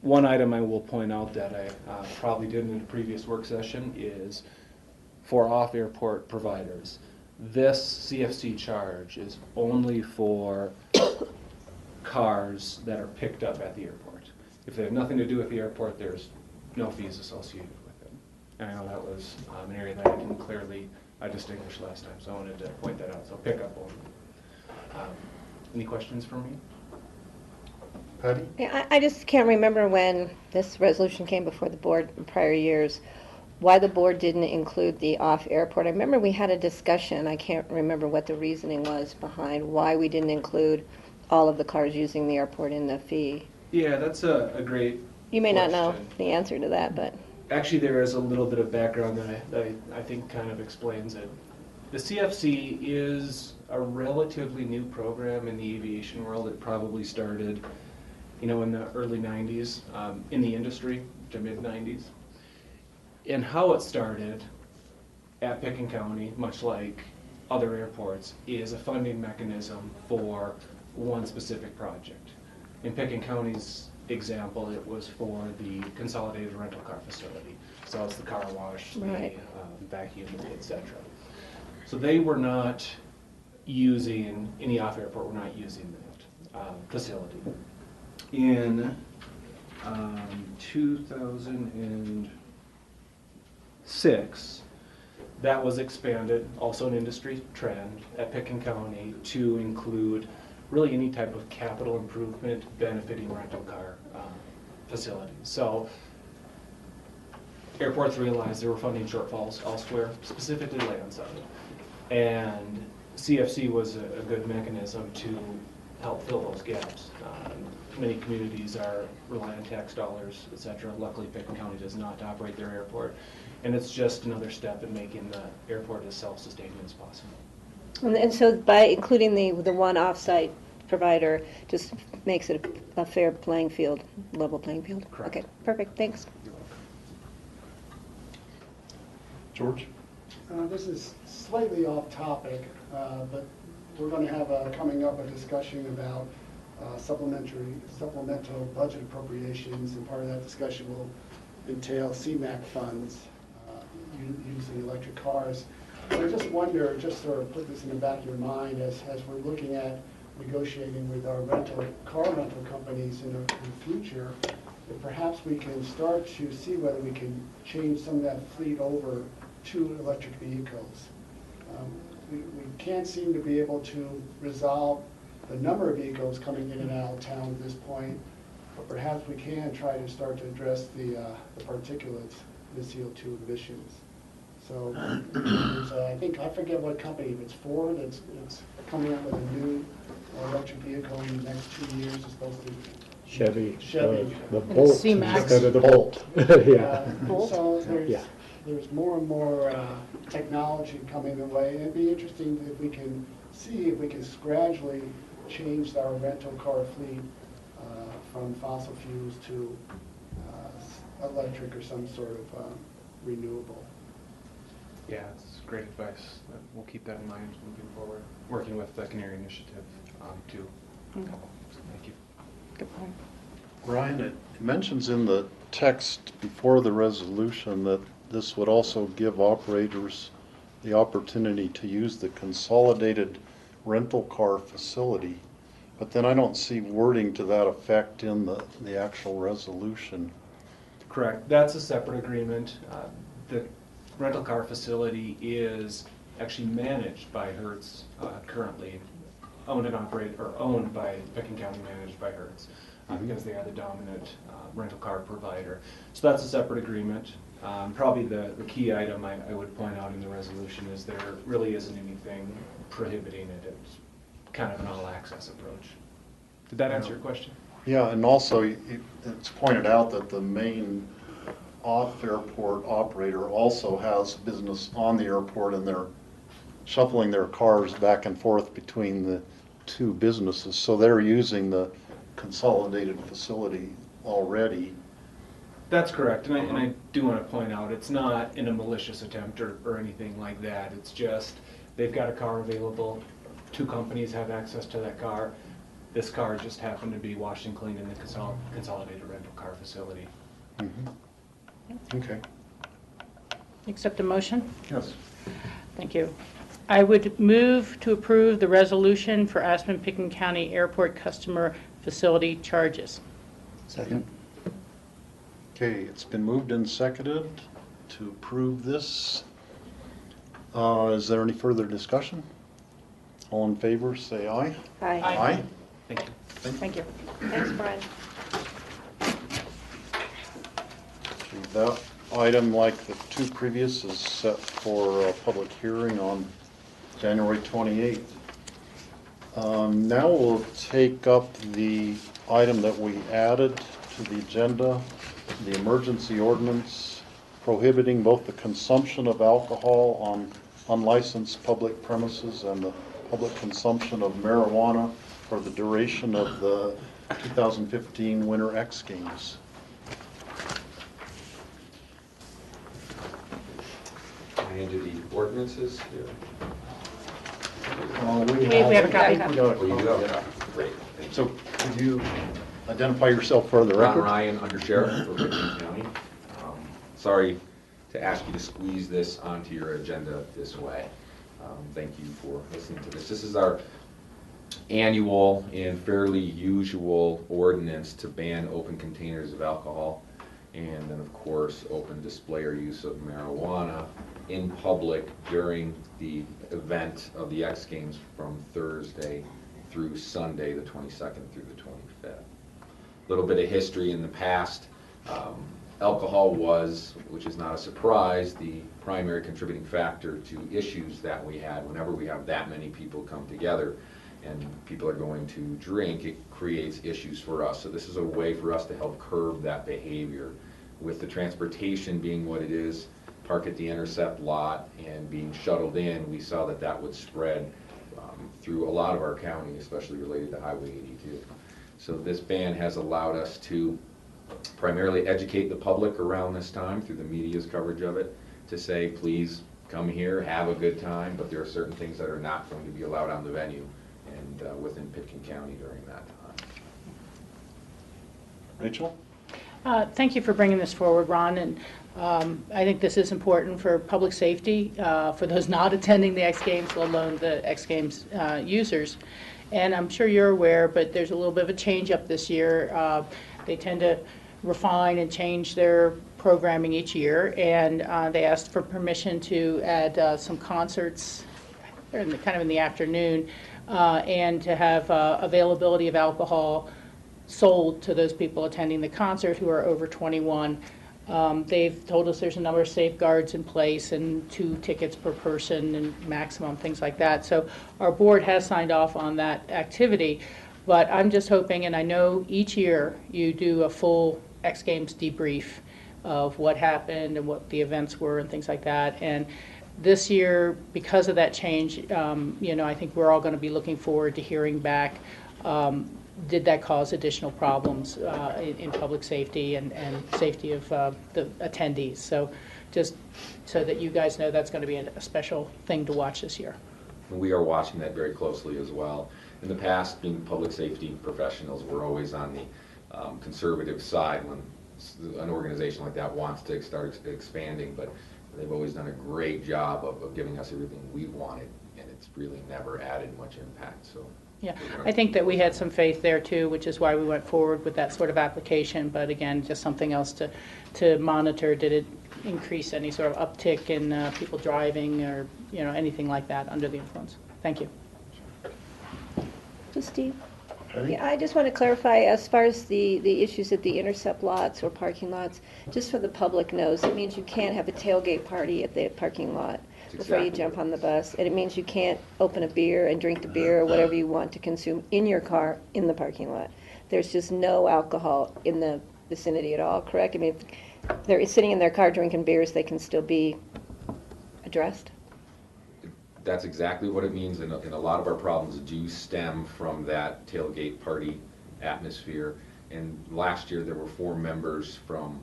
One item I will point out that I probably did in a previous work session is for off-airport providers. This CFC charge is only for cars that are picked up at the airport. If they have nothing to do with the airport, there's no fees associated with it. And I know that was an area that I didn't clearly distinguish last time, so I wanted to point that out. So pickup only. Any questions for me? Patty? Yeah, I just can't remember when this resolution came before the board in prior years, why the board didn't include the off-airport. I remember we had a discussion, I can't remember what the reasoning was behind why we didn't include all of the cars using the airport in the fee. Yeah, that's a great You may not know question. the answer to that, but. Actually, there is a little bit of background that I think kind of explains it. The CFC is a relatively new program in the aviation world. It probably started, in the early 90s in the industry, to mid 90s. And how it started at Pickens County, much like other airports, is a funding mechanism for one specific project. In Pickens County's example, it was for the consolidated rental car facility. So it's the car wash, Right. the vacuum, etc. So they were not using, any off-airport were not using that facility. In 2006, that was expanded, also an industry trend at Pickens County, to include really any type of capital improvement benefiting rental car facilities. So airports realized there were funding shortfalls elsewhere, specifically landside. And CFC was a good mechanism to help fill those gaps. Many communities are relying on tax dollars, et cetera. Luckily, Pickens County does not operate their airport. And it's just another step in making the airport as self-sustaining as possible. And so by including the one off-site provider, just makes it a fair playing field, level playing field? Correct. Okay, perfect, thanks. George? This is slightly off topic, but we're going to have coming up a discussion about supplemental budget appropriations, and part of that discussion will entail CMAQ funds using electric cars. So I just wonder, just sort of put this in the back of your mind as we're looking at negotiating with our car rental companies in the future, that perhaps we can start to see whether we can change some of that fleet over to electric vehicles. We can't seem to be able to resolve the number of vehicles coming in and out of town at this point, but perhaps we can try to start to address the particulates, the CO2 emissions. So there's, I forget what company, if it's Ford, it's coming up with a new electric vehicle in the next 2 years. It's supposed to Chevy. Chevy. The Bolt C-Max. instead of the Bolt. Yeah. So Yeah. there's more and more technology coming away. It'd be interesting if we can see if we can gradually change our rental car fleet from fossil fuels to electric or some sort of renewable. Yeah, it's great advice. We'll keep that in mind moving forward. Working with the Canary Initiative too. Okay. Thank you. Good point. Ryan, it mentions in the text before the resolution that this would also give operators the opportunity to use the consolidated rental car facility. But then I don't see wording to that effect in the actual resolution. Correct. That's a separate agreement. The rental car facility is actually managed by Hertz currently, owned and operated, or owned by Pickens County, managed by Hertz, because they are the dominant rental car provider. So that's a separate agreement. Probably the key item I would point out in the resolution is there really isn't anything prohibiting it. It's kind of an all-access approach. Did that answer your question? Yeah, and also it's pointed out that the main off-airport operator also has business on the airport, and they're shuffling their cars back and forth between the two businesses. So they're using the consolidated facility already. That's correct, and I do want to point out, it's not in a malicious attempt or anything like that. It's just they've got a car available, two companies have access to that car. This car just happened to be washed and cleaned in the consolidated rental car facility. Mm-hmm. Okay. Accept a motion? Yes. Thank you. I would move to approve the resolution for Aspen Pickens County Airport Customer facility charges. Second. Okay, it's been moved and seconded to approve this. Is there any further discussion? All in favor, say aye. Aye. Aye. Thank you. Thank you. Thanks, Brian. Okay, that item, like the two previous, is set for a public hearing on January 28th. Now we'll take up the item that we added to the agenda, the emergency ordinance prohibiting both the consumption of alcohol on unlicensed public premises and the public consumption of marijuana for the duration of the 2015 Winter X Games. And do the ordinances here? We have a copy. Oh, you do? Yeah. Great. Thank you. So could you identify yourself for the Ron record? Ryan, Under Sheriff for Pickens County. Sorry to ask you to squeeze this onto your agenda this way. Thank you for listening to this. This is our annual and fairly usual ordinance to ban open containers of alcohol and then, of course, open display or use of marijuana in public during the event of the X Games from Thursday through Sunday, the 22nd through the 25th. A little bit of history in the past. Alcohol was, which is not a surprise, the primary contributing factor to issues that we had. Whenever we have that many people come together and people are going to drink, it creates issues for us. So this is a way for us to help curb that behavior. With the transportation being what it is, park at the intercept lot and being shuttled in, we saw that that would spread through a lot of our county, especially related to Highway 82. So this ban has allowed us to primarily educate the public around this time through the media's coverage of it, to say, please come here, have a good time, but there are certain things that are not going to be allowed on the venue and within Pitkin County during that time. Rachel? Thank you for bringing this forward, Ron, and I think this is important for public safety, for those not attending the X Games, let alone the X Games users. And I'm sure you're aware, but there's a little bit of a change up this year. They tend to refine and change their programming each year, and they asked for permission to add some concerts kind of in the afternoon, and to have availability of alcohol sold to those people attending the concert who are over 21. They've told us there's a number of safeguards in place and 2 tickets per person and maximum, things like that. So our board has signed off on that activity, but I'm just hoping, and I know each year you do a full X Games debrief of what happened and what the events were and things like that. And this year, because of that change, I think we're all going to be looking forward to hearing back, did that cause additional problems in public safety and safety of the attendees? So just so that you guys know, that's going to be a special thing to watch this year. We are watching that very closely as well. In the past, being public safety professionals, we're always on the conservative side when an organization like that wants to start expanding, but they've always done a great job of giving us everything we wanted, and it's really never added much impact. So. Yeah, I think that we had some faith there too, which is why we went forward with that sort of application. But again, just something else to monitor. Did it increase any sort of uptick in people driving or anything like that under the influence? Thank you. So Steve? Okay. Yeah, I just want to clarify, as far as the issues at the intercept lots or parking lots, just so the public knows, it means you can't have a tailgate party at the parking lot before you jump on the bus. And it means you can't open a beer and drink the beer or whatever you want to consume in your car in the parking lot. There's just no alcohol in the vicinity at all, correct? I mean, if they're sitting in their car drinking beers, they can still be addressed? That's exactly what it means, and a lot of our problems do stem from that tailgate party atmosphere. And last year there were 4 members from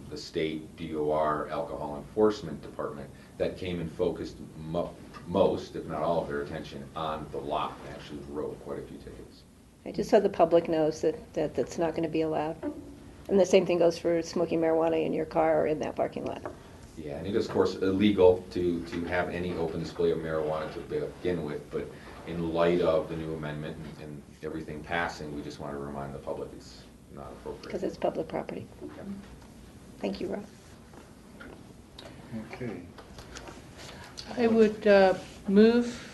the state DOR Alcohol Enforcement Department that came and focused most, if not all, of their attention on the lot and actually wrote quite a few tickets. Okay, just so the public knows that that's not going to be allowed. And the same thing goes for smoking marijuana in your car or in that parking lot. Yeah, and it is, of course, illegal to have any open display of marijuana to begin with, but in light of the new amendment and everything passing, we just want to remind the public it's not appropriate. Because it's public property. Thank you, Rob. Okay. I would move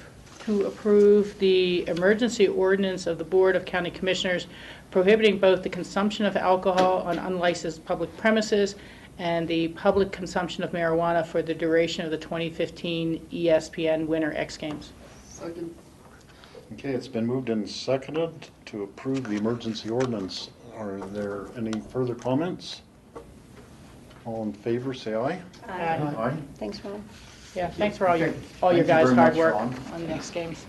to approve the emergency ordinance of the Board of County Commissioners prohibiting both the consumption of alcohol on unlicensed public premises and the public consumption of marijuana for the duration of the 2015 ESPN Winter X Games. Second. Okay, it's been moved and seconded to approve the emergency ordinance. Are there any further comments? All in favor, say aye. Aye. Thanks, Rob. Yeah, thanks for all your Thank you guys' very hard much, work Ron. on the X Games.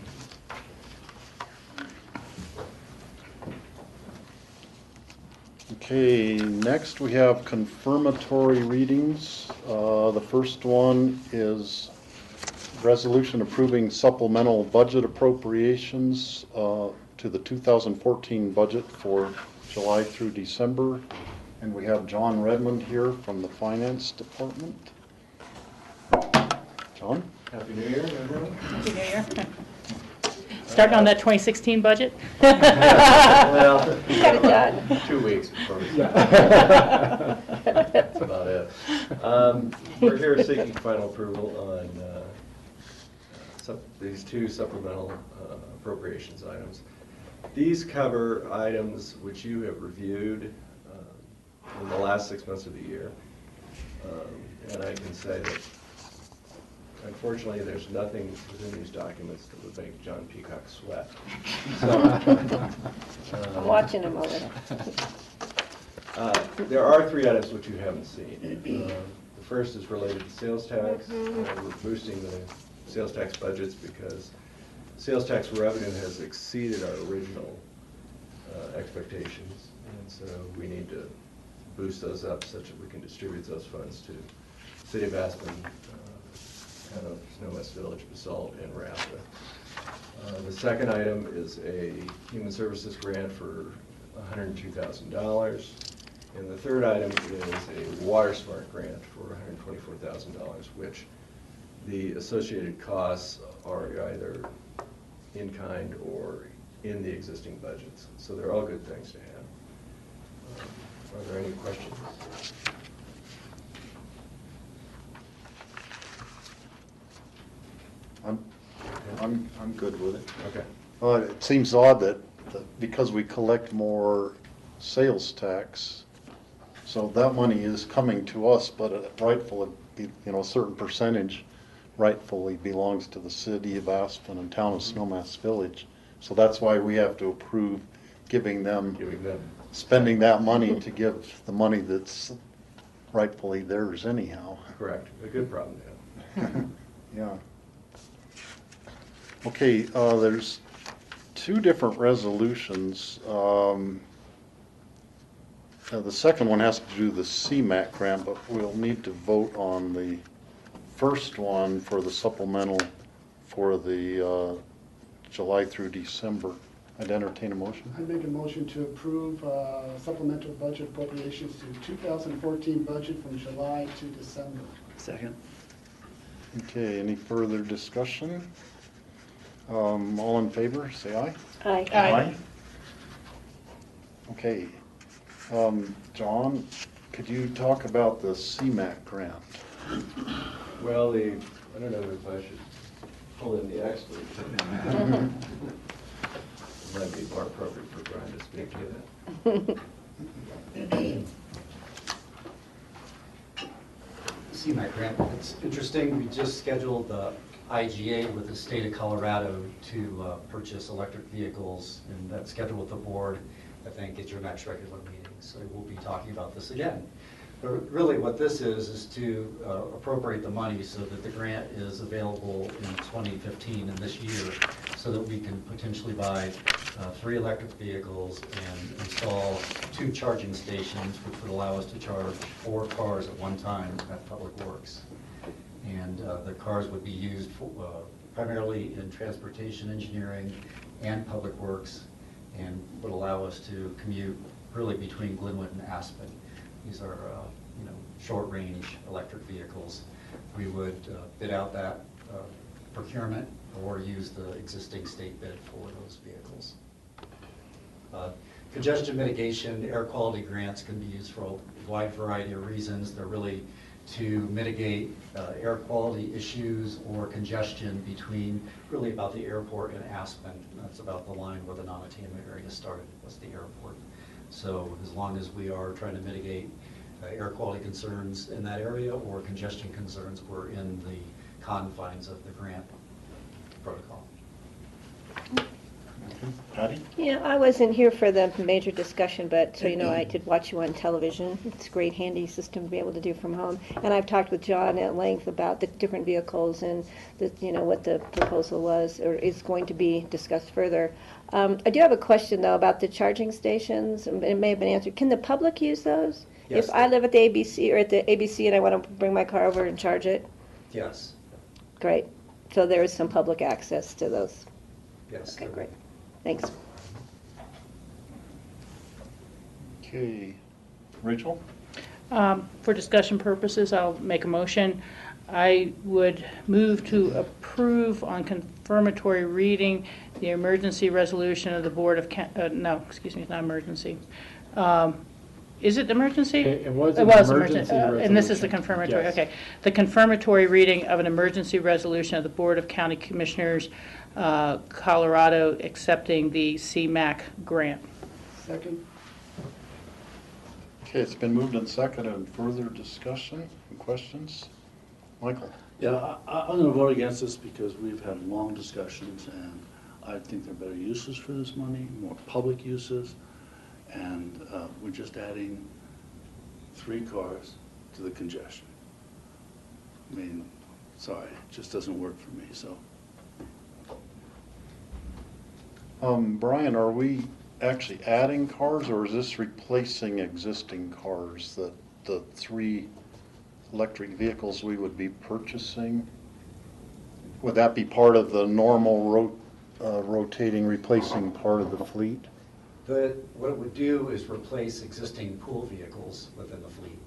Okay, next we have confirmatory readings. The first one is resolution approving supplemental budget appropriations to the 2014 budget for July through December. And we have John Redmond here from the Finance Department. John? Happy New Year, everyone. Happy New Year. Starting on that 2016 budget? Well, Got it done. 2 weeks before we start. That's about it. We're here seeking final approval on these two supplemental appropriations items. These cover items which you have reviewed in the last 6 months of the year. And I can say that unfortunately, there's nothing within these documents that would make John Peacock sweat. I'm watching him over there. There are three items which you haven't seen. The first is related to sales tax. We're boosting the sales tax budgets because sales tax revenue has exceeded our original expectations. And so we need to boost those up such that we can distribute those funds to the City of Aspen, kind of Snow West Village, Basalt, and Rapid. The second item is a human services grant for $102,000. And the third item is a Water Smart grant for $124,000, which the associated costs are either in kind or in the existing budgets. So they're all good things to have. Are there any questions? I'm good with it. Okay. It seems odd that because we collect more sales tax, so that money is coming to us, but it rightfully, a certain percentage rightfully belongs to the City of Aspen and Town of Snowmass Village. So that's why we have to approve giving them, spending that money to give the money that's rightfully theirs anyhow. Correct. A good problem to have. Yeah. Okay, there's two different resolutions. The second one has to do the CMAQ grant, but we'll need to vote on the first one for the supplemental for the July through December. I'd entertain a motion. I make a motion to approve supplemental budget appropriations to 2014 budget from July to December. Second. Okay, any further discussion? All in favor, say aye. Aye. Aye. Okay. John, could you talk about the CMAQ grant? Well, I don't know if I should pull in the expert. It might be more appropriate for Brian to speak to that. CMAQ grant, it's interesting, we just scheduled the IGA with the state of Colorado to purchase electric vehicles, and that's scheduled with the board, I think, at your next regular meeting. So we'll be talking about this again. But really what this is to appropriate the money so that the grant is available in 2015 and this year, so that we can potentially buy 3 electric vehicles and install 2 charging stations, which would allow us to charge 4 cars at one time at Public Works. And the cars would be used for, primarily in transportation engineering and Public Works, and would allow us to commute really between Glenwood and Aspen. These are short-range electric vehicles. We would bid out that procurement or use the existing state bid for those vehicles. Congestion mitigation, air quality grants can be used for a wide variety of reasons. They're really to mitigate air quality issues or congestion between really about the airport and Aspen. That's about the line where the non-attainment area started, was the airport. So as long as we are trying to mitigate air quality concerns in that area or congestion concerns, we're in the confines of the grant protocol. Patty? Yeah, I wasn't here for the major discussion, but, so you know, I did watch you on television. It's a great handy system to be able to do from home. And I've talked with John at length about the different vehicles and the, you know, what the proposal was or is going to be discussed further. I do have a question, though, about the charging stations. It may have been answered. Can the public use those? Yes. If I live at the ABC or at the ABC and I want to bring my car over and charge it? Yes. Great. So there is some public access to those? Yes. Okay, great. Thanks. Okay. Rachel? For discussion purposes, I'll make a motion. I would move to approve on confirmatory reading the emergency resolution of the Board of, no, excuse me, it's not emergency. Is it emergency? It was It an was emergency and this is the resolution. confirmatory, Yes. okay. The confirmatory reading of an emergency resolution of the Board of County Commissioners, Colorado, accepting the CMAQ grant. Second. Okay, it's been moved and seconded. Further discussion and questions? Michael? Yeah, I'm going to vote against this because we've had long discussions, and I think there are better uses for this money, more public uses, and we're just adding 3 cars to the congestion. I mean, sorry, it just doesn't work for me, so. Brian, are we actually adding cars, or is this replacing existing cars, the 3 electric vehicles we would be purchasing? Would that be part of the normal rotating, replacing part of the fleet? What it would do is replace existing pool vehicles within the fleet.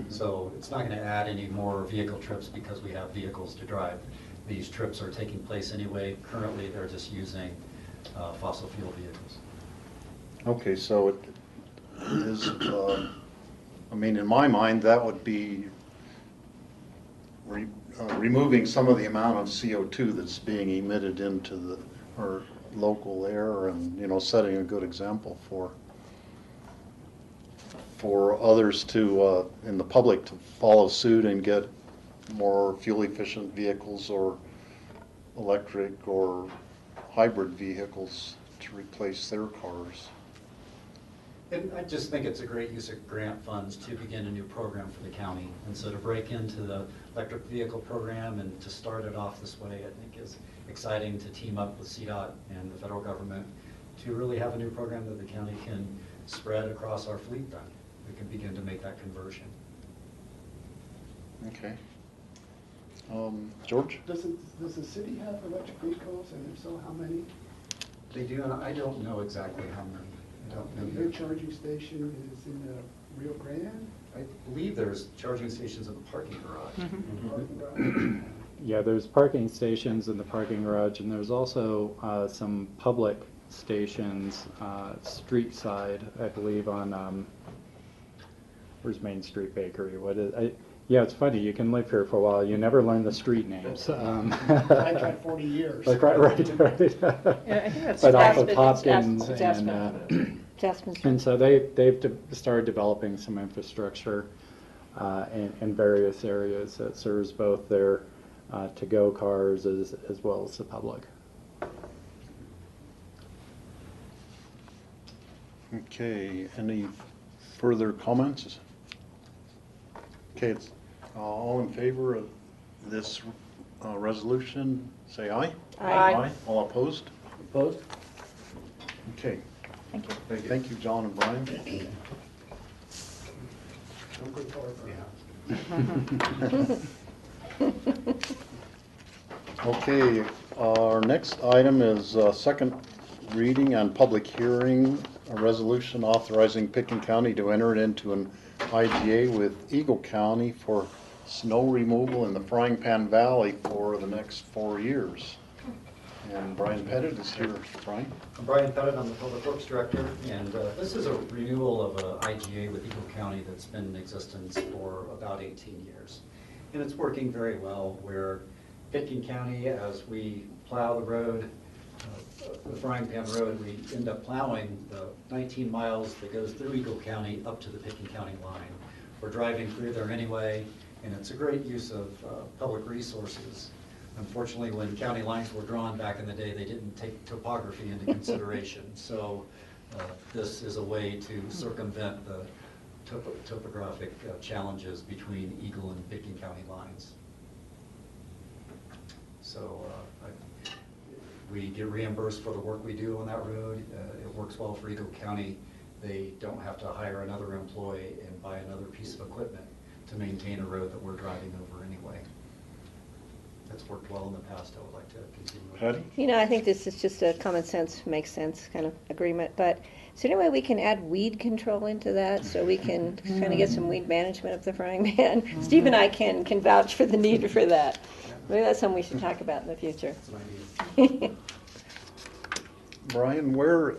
So it's not going to add any more vehicle trips because we have vehicles to drive. These trips are taking place anyway. Currently, they're just using fossil fuel vehicles. Okay, so it is, I mean, in my mind, that would be removing some of the amount of CO2 that's being emitted into our local air, and, you know, setting a good example for others to, in the public, to follow suit and get more fuel-efficient vehicles or electric or hybrid vehicles to replace their cars. And I just think it's a great use of grant funds to begin a new program for the county. And so to break into the electric vehicle program and to start it off this way, I think is exciting to team up with CDOT and the federal government to really have a new program that the county can spread across our fleet then. We can begin to make that conversion. Okay. George? Does the city have electric vehicles, and if so, how many? They do, and I don't know exactly how many. I don't know. Their charging station is in the Rio Grande? I believe there's charging stations in the parking garage. Parking garage. Yeah, there's parking stations in the parking garage, and there's also some public stations, street side, I believe, on, where's Main Street Bakery? What is, yeah, it's funny, you can live here for a while, you never learn the street names. I tried 40 years. Like, right. Yeah, I think that's But off Jasper- of Hopkins it's and, and so they've started developing some infrastructure in various areas that serves both their to-go cars as well as the public. Okay, any further comments? Okay, it's all in favor of this resolution, say aye. Aye. All opposed? Opposed? Okay. Thank you. Thank you, John and Brian. Don't go far for now. Okay, our next item is second reading and public hearing, a resolution authorizing Pickens County to enter into an IGA with Eagle County for snow removal in the Frying Pan Valley for the next 4 years. And Brian Pettit is here. Brian? I'm Brian Pettit, I'm the Public Works Director, and this is a renewal of a IGA with Eagle County that's been in existence for about 18 years. And it's working very well. We're Pitkin County, as we plow the road, the Frying Pan Road, we end up plowing the 19 miles that goes through Eagle County up to the Pitkin County line. We're driving through there anyway, and it's a great use of public resources. Unfortunately, when county lines were drawn back in the day, they didn't take topography into consideration. So this is a way to circumvent the topographic challenges between Eagle and Pitkin County lines. So we get reimbursed for the work we do on that road. It works well for Eagle County. They don't have to hire another employee and buy another piece of equipment to maintain a road that we're driving over anyway. That's worked well in the past. I would like to continue with Patty? You know, I think this is just a common sense, makes sense kind of agreement, but is there any way we can add weed control into that so we can kind of get some weed management of the Frying Pan? Steve and I can vouch for the need for that. Maybe that's something we should talk about in the future. Brian, where in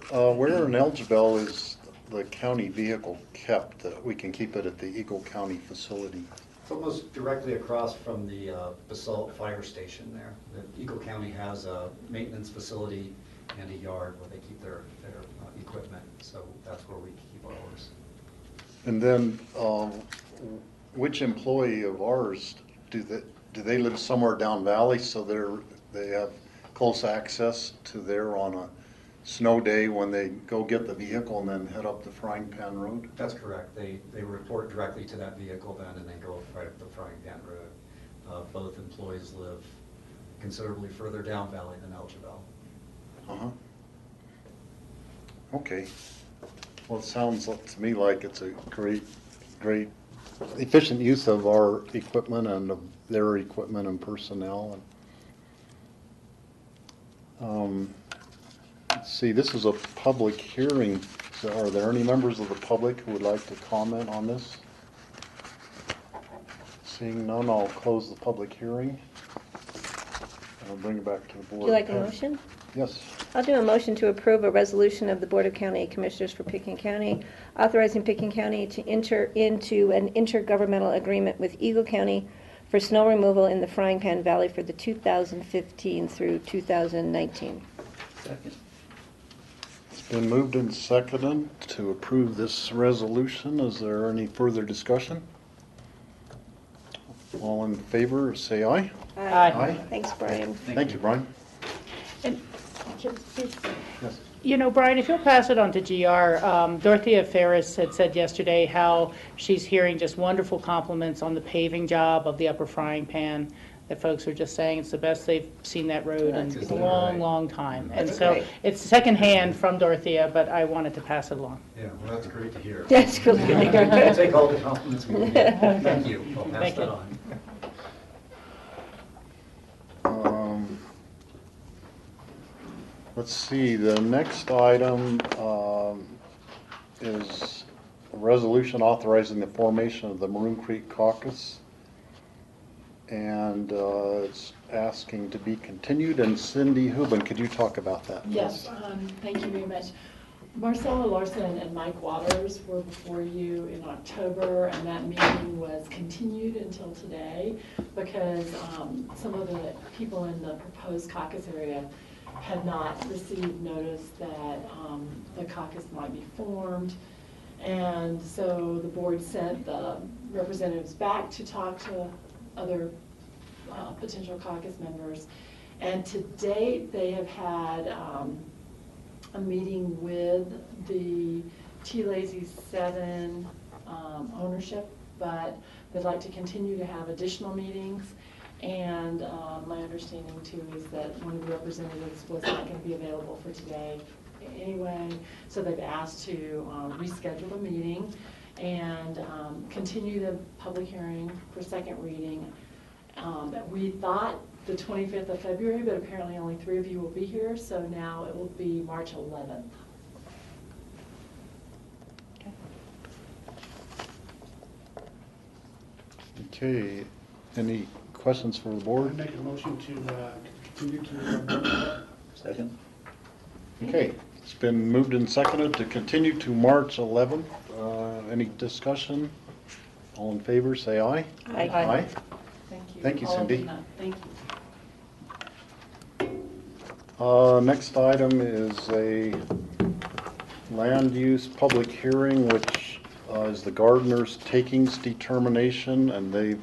Elgeville is the county vehicle kept, that we can keep it at the Eagle County facility? It's almost directly across from the Basalt Fire Station there. The Eagle County has a maintenance facility and a yard where they keep their equipment, so that's where we keep ours. And then, which employee of ours, do they live somewhere down valley so they have close access to there on a snow day when they go get the vehicle and then head up the Frying Pan Road? That's correct. They report directly to that vehicle then, and they go right up the Frying Pan Road. Both employees live considerably further down valley than Elgeville. Uh-huh. Okay. Well, it sounds to me like it's a great efficient use of our equipment and of their equipment and personnel. Let's see, this is a public hearing. So are there any members of the public who would like to comment on this? Seeing none, I'll close the public hearing. And I'll bring it back to the board. Would you like a motion? Yes. I'll do a motion to approve a resolution of the Board of County Commissioners for Pitkin County, authorizing Pitkin County to enter into an intergovernmental agreement with Eagle County for snow removal in the Frying Pan Valley for the 2015 through 2019. Second. It's been moved and seconded to approve this resolution. Is there any further discussion? All in favor, say aye. Aye. Thanks, Brian. Thank you, Brian. And Yes. you know, Brian, if you'll pass it on to GR, Dorothea Ferris had said yesterday how she's hearing just wonderful compliments on the paving job of the Upper Frying Pan, that folks are just saying it's the best they've seen that road in That's a great. long, long time. And That's so great. it's secondhand from Dorothea, but I wanted to pass it along. Yeah, well, that's great to hear. That's really good to hear. We'll take all the compliments we can get. Thank you. I'll pass Thank that you. on. Let's see, the next item is a resolution authorizing the formation of the Maroon Creek Caucus. And it's asking to be continued. And Cindy Hubin, could you talk about that? Yes, thank you very much. Marcella Larson and Mike Waters were before you in October, and that meeting was continued until today because some of the people in the proposed caucus area had not received notice that the caucus might be formed. And so the board sent the representatives back to talk to other potential caucus members. And to date, they have had a meeting with the T-Lazy 7 ownership, but they'd like to continue to have additional meetings. And my understanding too is that one of the representatives was not going to be available for today anyway, so they've asked to reschedule the meeting and continue the public hearing for second reading. We thought the 25th of February, but apparently only 3 of you will be here, so now it will be March 11th. Okay, Any questions for the I board? make a motion to continue to. Second? Okay, it's been moved and seconded to continue to March 11th. Any discussion? All in favor, say aye. Aye. Aye. Thank you. Thank you, All of Cindy. them. Thank you. Next item is a land use public hearing, which is the gardener's takings determination, and they've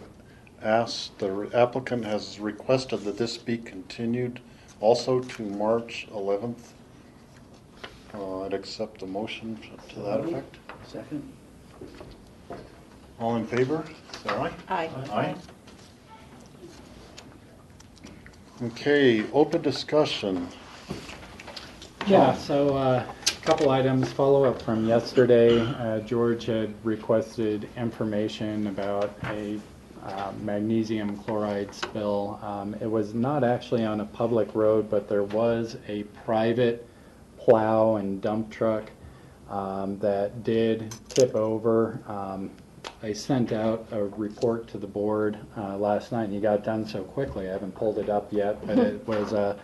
asked, the applicant has requested that this be continued also to March 11th. I'd accept a motion to that effect. Second? All in favor, say aye. Aye. Aye. Okay, open discussion. Yeah, so a couple items, follow up from yesterday. George had requested information about a magnesium chloride spill. It was not actually on a public road, but there was a private plow and dump truck that did tip over. I sent out a report to the board last night, and you got done so quickly. I haven't pulled it up yet, but it was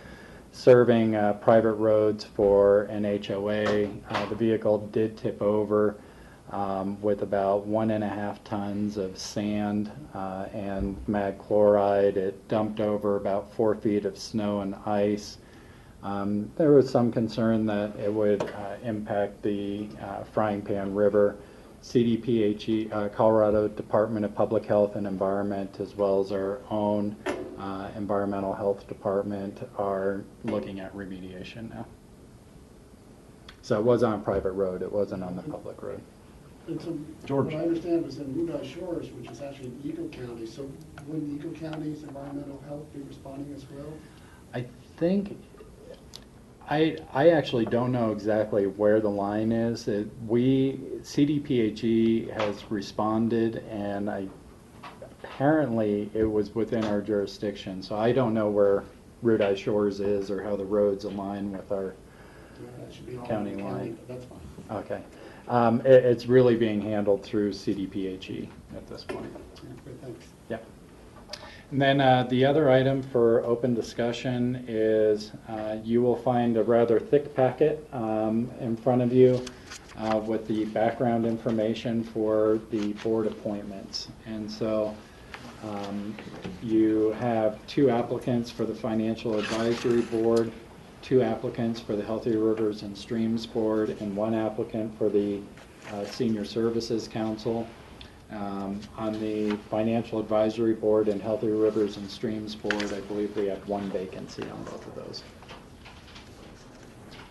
serving private roads for an HOA. The vehicle did tip over with about 1.5 tons of sand and mag chloride. It dumped over about 4 feet of snow and ice. There was some concern that it would impact the Frying Pan River. CDPHE, Colorado Department of Public Health and Environment, as well as our own Environmental Health Department, are looking at remediation now. So it was on a private road, it wasn't on the public road. And so, George. what I understand was in Rudolph Shores, which is actually in Eagle County, so wouldn't Eagle County's environmental health be responding as well? I think, I actually don't know exactly where the line is. CDPHE has responded, and apparently it was within our jurisdiction. So I don't know where Root Eye Shores is or how the roads align with our That should be all county in the line. but that's fine. Okay. It's really being handled through CDPHE at this point. Okay, thanks. Yep. And then the other item for open discussion is you will find a rather thick packet in front of you with the background information for the board appointments. And so you have 2 applicants for the Financial Advisory Board, 2 applicants for the Healthy Rivers and Streams Board, and 1 applicant for the Senior Services Council. On the Financial Advisory Board and Healthy Rivers and Streams Board, I believe we have 1 vacancy on both of those.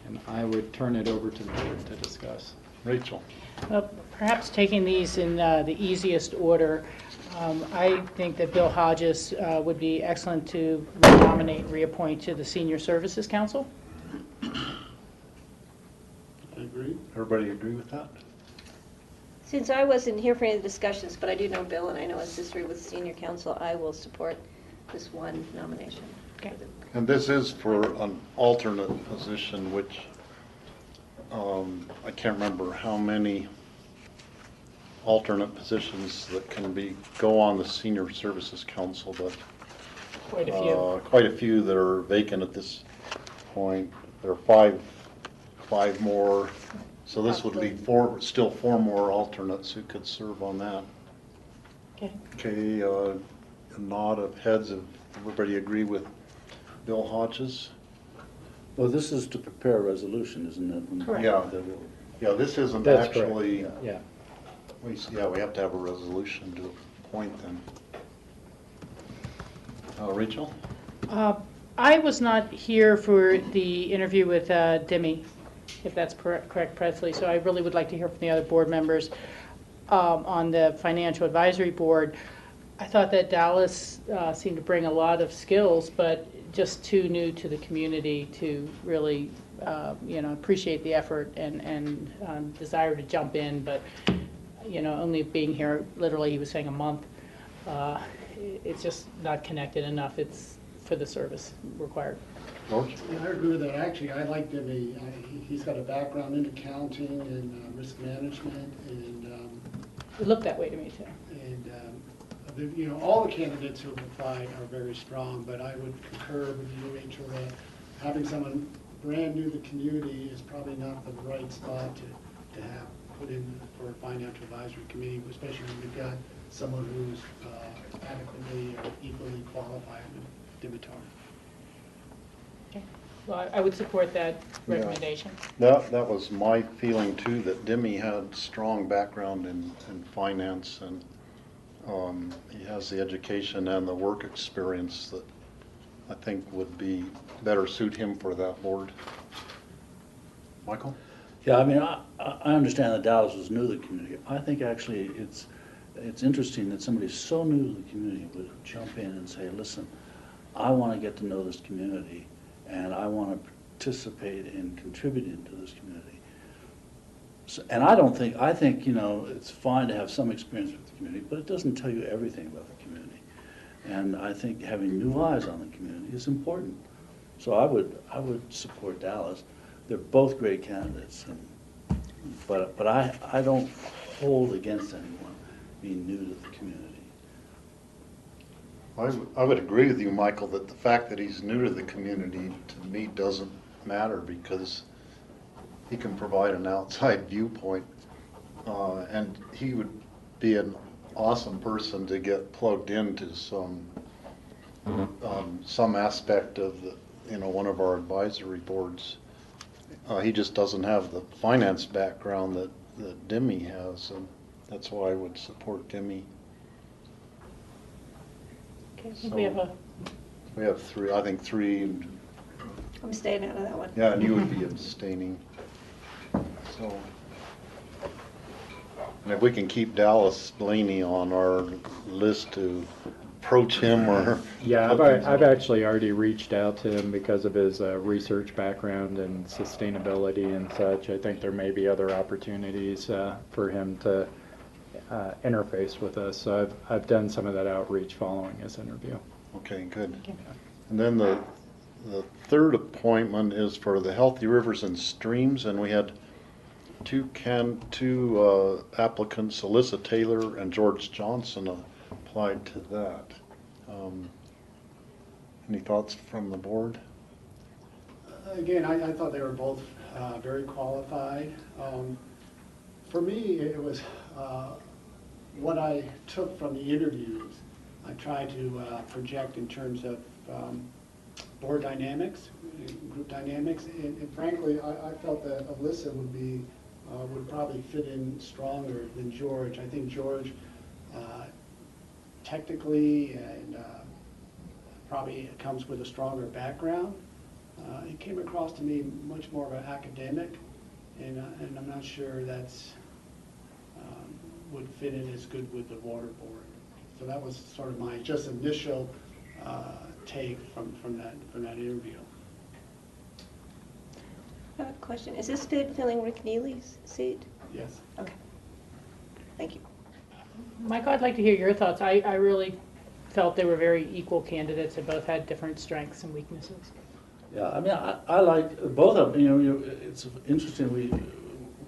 And I would turn it over to the board to discuss. Rachel. Well, perhaps taking these in the easiest order, I think that Bill Hodges would be excellent to nominate and reappoint to the Senior Services Council. I agree. Everybody agree with that? Since I wasn't here for any of the discussions, but I do know Bill and I know his history with senior council, I will support this one nomination. Okay. And this is for an alternate position, which I can't remember how many alternate positions that can go on the Senior Services Council, but Quite a few. quite a few that are vacant at this point. There are five more. So this would leave still 4 more alternates who could serve on that. Okay. Okay, a nod of heads. If everybody agree with Bill Hodges? Well, this is to prepare a resolution, isn't it? Correct. Yeah, this isn't That's actually. correct. Yeah. We have to have a resolution to appoint them. Rachel? I was not here for the interview with Demi, if that's correct, Presley, so I really would like to hear from the other board members on the Financial Advisory Board. I thought that Dallas seemed to bring a lot of skills, but just too new to the community to really, appreciate the effort and desire to jump in, but, only being here, literally, he was saying a month, it's just not connected enough. It's for the service required. George? Yeah, I agree with that. Actually, I like Demi. He's got a background in accounting and risk management, and It looked that way to me, too. and all the candidates who have applied are very strong, but I would concur with you, Rachel, that having someone brand new to the community is probably not the right spot to have put in for a financial advisory committee, especially when we've got someone who's adequately or equally qualified with Dimitar. Okay. Well, I would support that recommendation. Yeah. That was my feeling too, that Demi had strong background in finance, and he has the education and the work experience that I think would be better suit him for that board. Michael? Yeah, I mean, I understand that Dallas was new to the community. I think actually it's interesting that somebody so new to the community would jump in and say, listen, I want to get to know this community, and I want to participate in contributing to this community. So, and I think, it's fine to have some experience with the community, but it doesn't tell you everything about the community. And I think having new eyes on the community is important. So I would support Dallas. They're both great candidates, but I don't hold against anyone being new to the community. I would agree with you, Michael, that the fact that he's new to the community, to me, doesn't matter, because he can provide an outside viewpoint, and he would be an awesome person to get plugged into some aspect of one of our advisory boards. He just doesn't have the finance background that Demi has, and that's why I would support Demi. Okay, I So think we have three. I think three. I'm staying out of that one. Yeah, and you would be abstaining. So, and if we can keep Dallas Blaney on our list to approach him, or Yeah, I've actually already reached out to him because of his research background and sustainability and such. I think there may be other opportunities for him to interface with us. So I've done some of that outreach following his interview. Okay, good. And then the third appointment is for the Healthy Rivers and Streams, and we had two applicants, Alyssa Taylor and George Johnson, applied to that. Any thoughts from the board? Again, I thought they were both very qualified. For me, it was what I took from the interviews. I tried to project in terms of board dynamics, group dynamics, and frankly, I felt that Alyssa would probably fit in stronger than George. I think George technically and probably comes with a stronger background. He came across to me much more of an academic, and I'm not sure that's would fit in as good with the water board. So that was sort of my just initial take from that interview. Question, is this filling Rick Neely's seat? Yes. Okay. Thank you. Michael, I'd like to hear your thoughts. I really felt they were very equal candidates and both had different strengths and weaknesses. Yeah, I mean, I like both of them. It's interesting.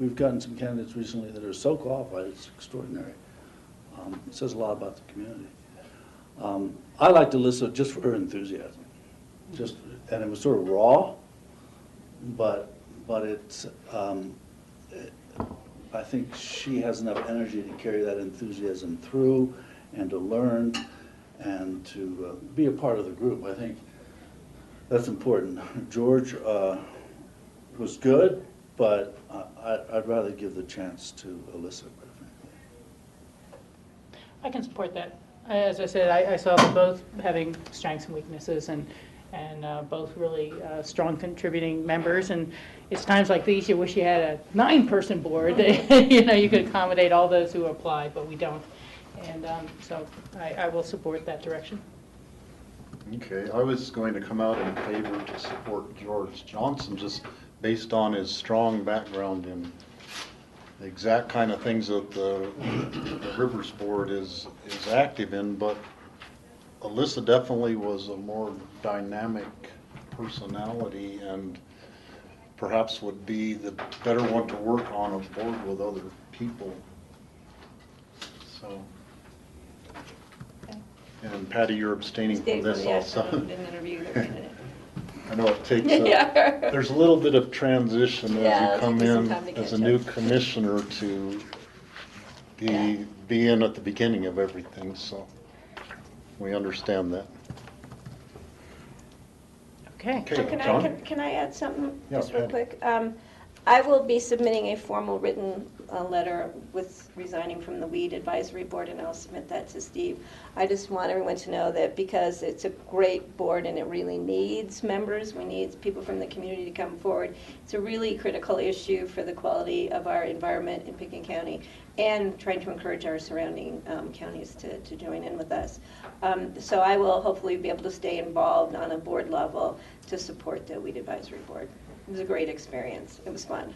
We've gotten some candidates recently that are so qualified, it's extraordinary. It says a lot about the community. I liked Alyssa just for her enthusiasm. And it was sort of raw, but it's, I think she has enough energy to carry that enthusiasm through and to learn and to be a part of the group. I think that's important. George was good, but I'd rather give the chance to Alyssa, quite frankly. I can support that. As I said, I saw them both having strengths and weaknesses, and both really strong contributing members. And it's times like these you wish you had a 9-person board that you could accommodate all those who apply, but we don't. And so I will support that direction. Okay, I was going to come out in favor to support George Johnson, just based on his strong background in the exact kind of things that the Rivers Board is active in, but Alyssa definitely was a more dynamic personality and perhaps would be the better one to work on a board with other people. So And Patty, you're abstaining from Stay for this the also. didn't interview the candidate. I know it takes, Yeah. there's a little bit of transition Yeah, as you it'll come take me some in time to as a catch new up. commissioner to be in at the beginning of everything, so we understand that. Okay. Okay, So John? can I add something, Yeah, just real Patty. quick? I will be submitting a formal written letter with resigning from the Weed Advisory Board, and I'll submit that to Steve. I just want everyone to know that because it's a great board and it really needs members, we need people from the community to come forward. It's a really critical issue for the quality of our environment in Pickens County, and trying to encourage our surrounding counties to join in with us. So I will hopefully be able to stay involved on a board level to support the Weed Advisory Board. It was a great experience. It was fun.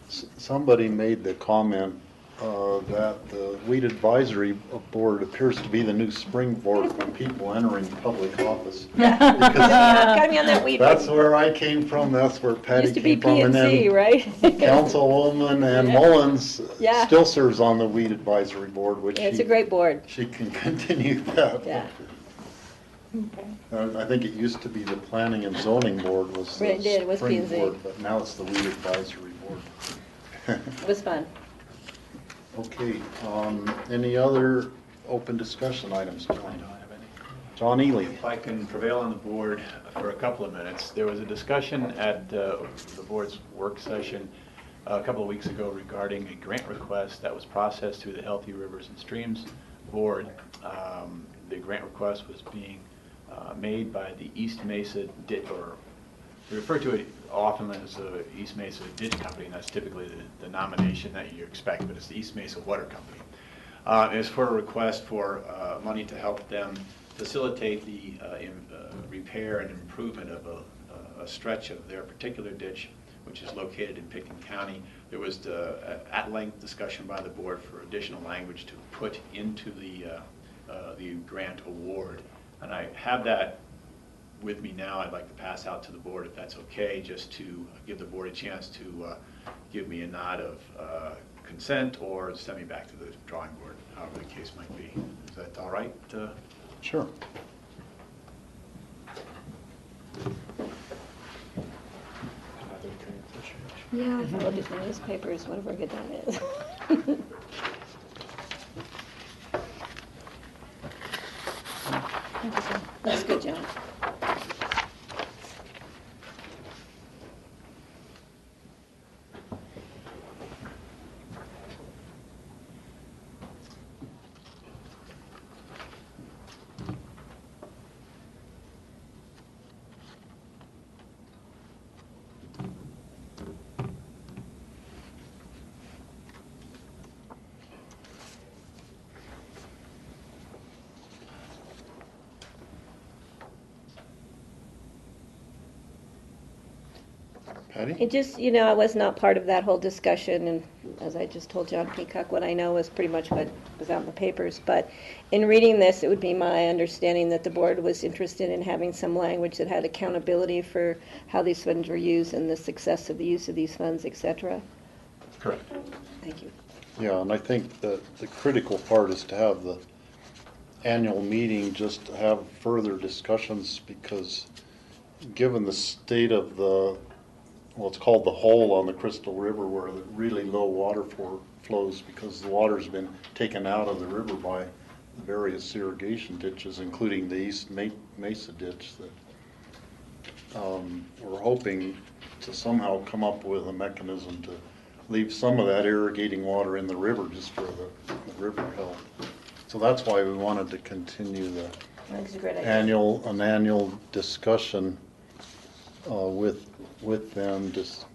Somebody made the comment that the Weed Advisory Board appears to be the new springboard for people entering public office. Got me on that weed. That's where I came from, that's where Patty Used to be came from. And then PNC, right? Councilwoman and Yeah. Mullins Yeah. still serves on the Weed Advisory Board, which Yeah, it's a great board. she can continue that. Yeah. I think it used to be the Planning and Zoning Board was the Right, it did, it was spring P&Z. board, but now it's the Weed Advisory Board. It was fun. Okay, any other open discussion items, John? John Ely. If I can prevail on the board for a couple of minutes. There was a discussion at the board's work session a couple of weeks ago regarding a grant request that was processed through the Healthy Rivers and Streams Board. The grant request was being made by the East Mesa or we refer to it often as the East Mesa Ditch Company, and that's typically the nomination that you expect, but it's the East Mesa Water Company. It's for a request for money to help them facilitate the repair and improvement of a stretch of their particular ditch, which is located in Pickens County. There was the at-length discussion by the board for additional language to put into the grant award, and I have that with me now. I'd like to pass out to the board, if that's okay, just to give the board a chance to give me a nod of consent or send me back to the drawing board, however the case might be. Is that all right? Sure. Yeah, I'll look at my newspapers whenever I get done is. That's good, John. Patty? It just, I was not part of that whole discussion, and as I just told John Peacock, what I know was pretty much what was out in the papers. But in reading this, it would be my understanding that the board was interested in having some language that had accountability for how these funds were used and the success of the use of these funds, et cetera. Correct. Thank you. Yeah, and I think that the critical part is to have the annual meeting, just to have further discussions, because given the state of the, well, it's called the hole on the Crystal River, where the really low water flows because the water's been taken out of the river by the various irrigation ditches, including the East Mesa ditch, that we're hoping to somehow come up with a mechanism to leave some of that irrigating water in the river just for the river health. So that's why we wanted to continue the That's a great idea. annual discussion with them, just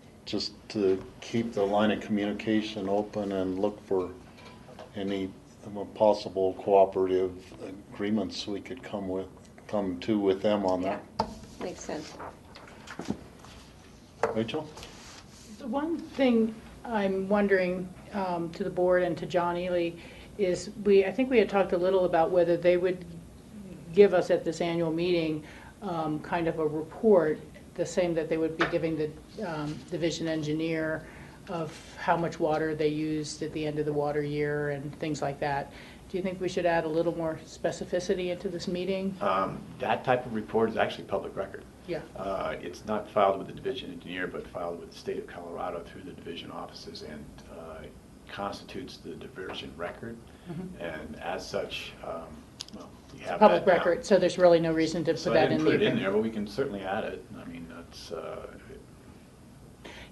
to keep the line of communication open and look for any possible cooperative agreements we could come to with them on that. Makes sense. Rachel? The one thing I'm wondering to the board and to John Ely is I think we had talked a little about whether they would give us at this annual meeting kind of a report, the same that they would be giving the division engineer of how much water they used at the end of the water year and things like that. Do you think we should add a little more specificity into this meeting? That type of report is actually public record. Yeah. It's not filed with the division engineer, but filed with the state of Colorado through the division offices, and constitutes the diversion record. And as such, well, we have Public that now. record, so there's really no reason to So put I that in didn't the put it in agreement. there, but we can certainly add it. I mean, that's,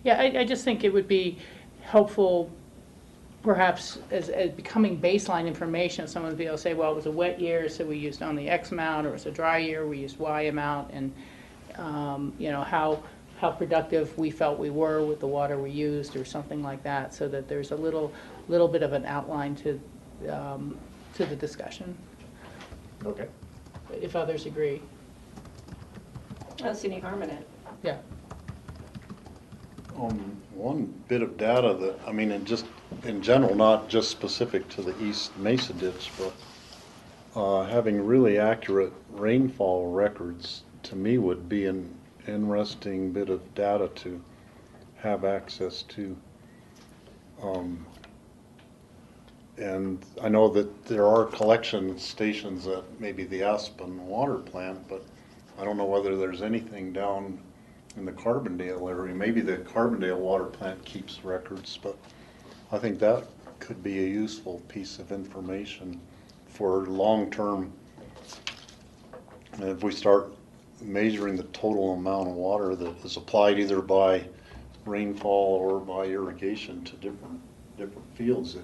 Yeah, I just think it would be helpful, perhaps, as becoming baseline information. Someone would be able to say, well, it was a wet year, so we used only X amount, or it was a dry year, we used Y amount, and, you know, how productive we felt we were with the water we used, or something like that, so that there's a little bit of an outline to the discussion. okay. If others agree. I don't see any harm in it. Yeah. One bit of data that, I mean, and just in general, not just specific to the East Mesa ditch, but having really accurate rainfall records, to me, would be an interesting bit of data to have access to. And I know that there are collection stations at maybe the Aspen water plant, but I don't know whether there's anything down in the Carbondale area. Maybe the Carbondale water plant keeps records, but I think that could be a useful piece of information for long-term. If we start measuring the total amount of water that is applied either by rainfall or by irrigation to different fields,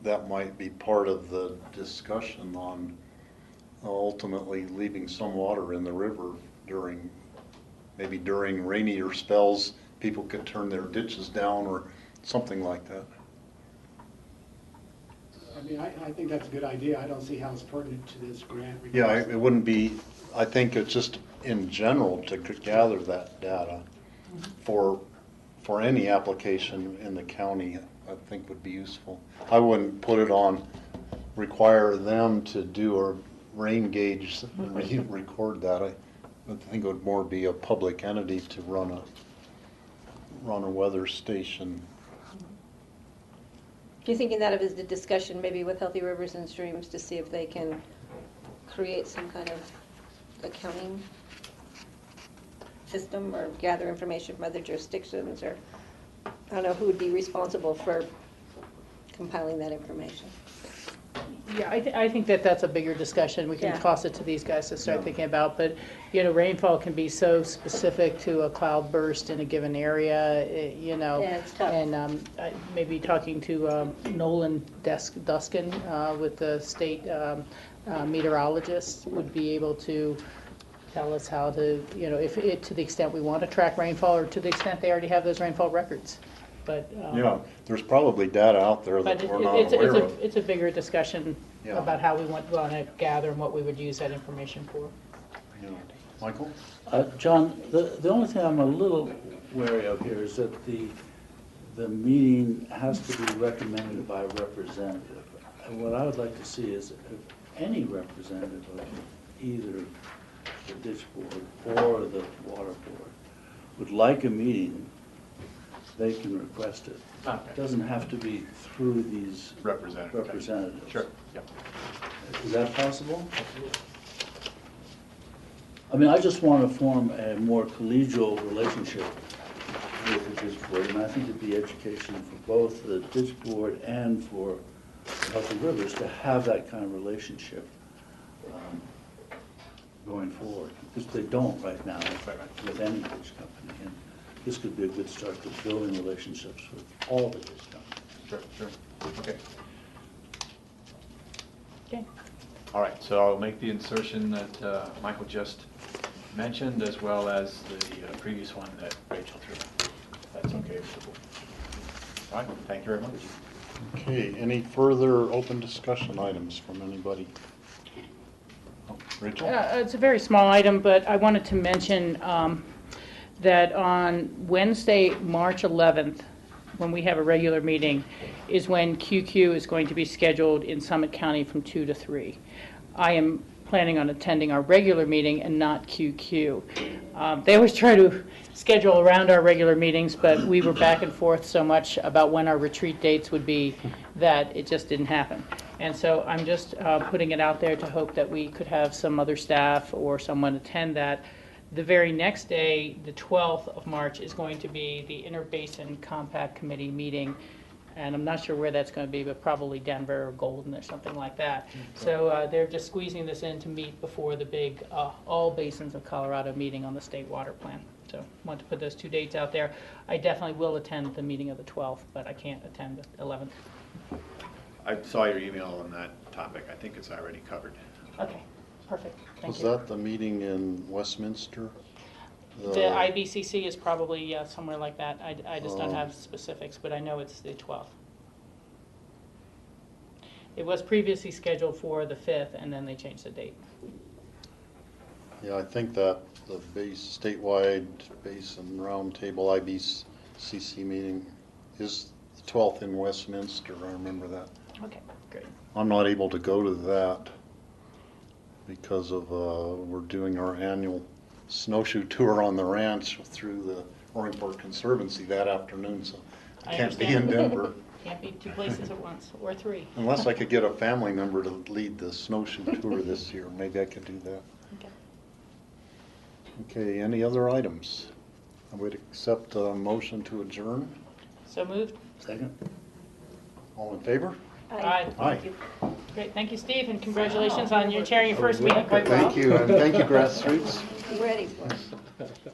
that might be part of the discussion on ultimately leaving some water in the river maybe during rainier spells. People could turn their ditches down or something like that. I mean, I think that's a good idea. I don't see how it's pertinent to this grant. Yeah, it wouldn't be, I think it's just in general to gather that data for any application in the county, I think would be useful. I wouldn't put it on, require them to do a rain gauge and record that. I think it would more be a public entity to run a weather station. You're thinking that of as a discussion maybe with Healthy Rivers and Streams to see if they can create some kind of accounting system or gather information from other jurisdictions, or I don't know who would be responsible for compiling that information. Yeah, I think that's a bigger discussion. We can Yeah. toss it to these guys to start thinking about. But, you know, rainfall can be so specific to a cloud burst in a given area, you know. Yeah, it's tough. And maybe talking to Nolan Duskin with the state meteorologist would be able to tell us how to, you know, if it, to the extent we want to track rainfall, or to the extent they already have those rainfall records. But Yeah, there's probably data out there that but we're not aware of. it's a bigger discussion Yeah. about how we want to gather and what we would use that information for. Yeah. Michael? John, the only thing I'm a little wary of here is that the meeting has to be recommended by a representative. And what I would like to see is if any representative of either the ditch board or the water board would like a meeting, they can request it. Okay. It doesn't have to be through these representatives. Sure, yep. Is that possible? I mean, I just want to form a more collegial relationship with the ditch board, and I think it'd be educational for both the ditch board and for Healthy Rivers to have that kind of relationship going forward, because they don't right now with any ditch company. And this could be a good start to building relationships with all the ditch companies. Sure. Okay. Okay. All right, so I'll make the insertion that Michael just mentioned, as well as the previous one that Rachel threw in. That's okay with the board. All right, thank you very much. Okay, any further open discussion items from anybody? Oh, Rachel? It's a very small item, but I wanted to mention that on Wednesday, March 11th, when we have a regular meeting, is when QQ is going to be scheduled in Summit County from 2 to 3. I am planning on attending our regular meeting and not QQ. They always try to schedule around our regular meetings, but we were back and forth so much about when our retreat dates would be that it just didn't happen. And so I'm just putting it out there to hope that we could have some other staff or someone attend that. The very next day, the 12th of March, is going to be the Interbasin Compact Committee meeting. And I'm not sure where that's going to be, but probably Denver or Golden or something like that. So they're just squeezing this in to meet before the big All Basins of Colorado meeting on the state water plan. So I want to put those 2 dates out there. I definitely will attend the meeting of the 12th, but I can't attend the 11th. I saw your email on that topic. I think it's already covered. Okay, perfect. Thank Was you. that the meeting in Westminster? The IBCC is probably somewhere like that. I just don't have specifics, but I know it's the 12th. It was previously scheduled for the 5th, and then they changed the date. Yeah, I think that the statewide basin roundtable IBCC meeting is the 12th in Westminster. I remember that. Okay, great. I'm not able to go to that because of we're doing our annual snowshoe tour on the ranch through the Roaring Fork Conservancy that afternoon, so I can't be in Denver. Can't be 2 places at once, or 3. Unless I could get a family member to lead the snowshoe tour this year. Maybe I could do that. Okay, any other items? I would accept a motion to adjourn. So moved. Second. All in favor? Aye. Aye. Great, thank you, Steve, and congratulations on your chairing your first meeting. Thank you, and thank you, Grassroots. Ready for it.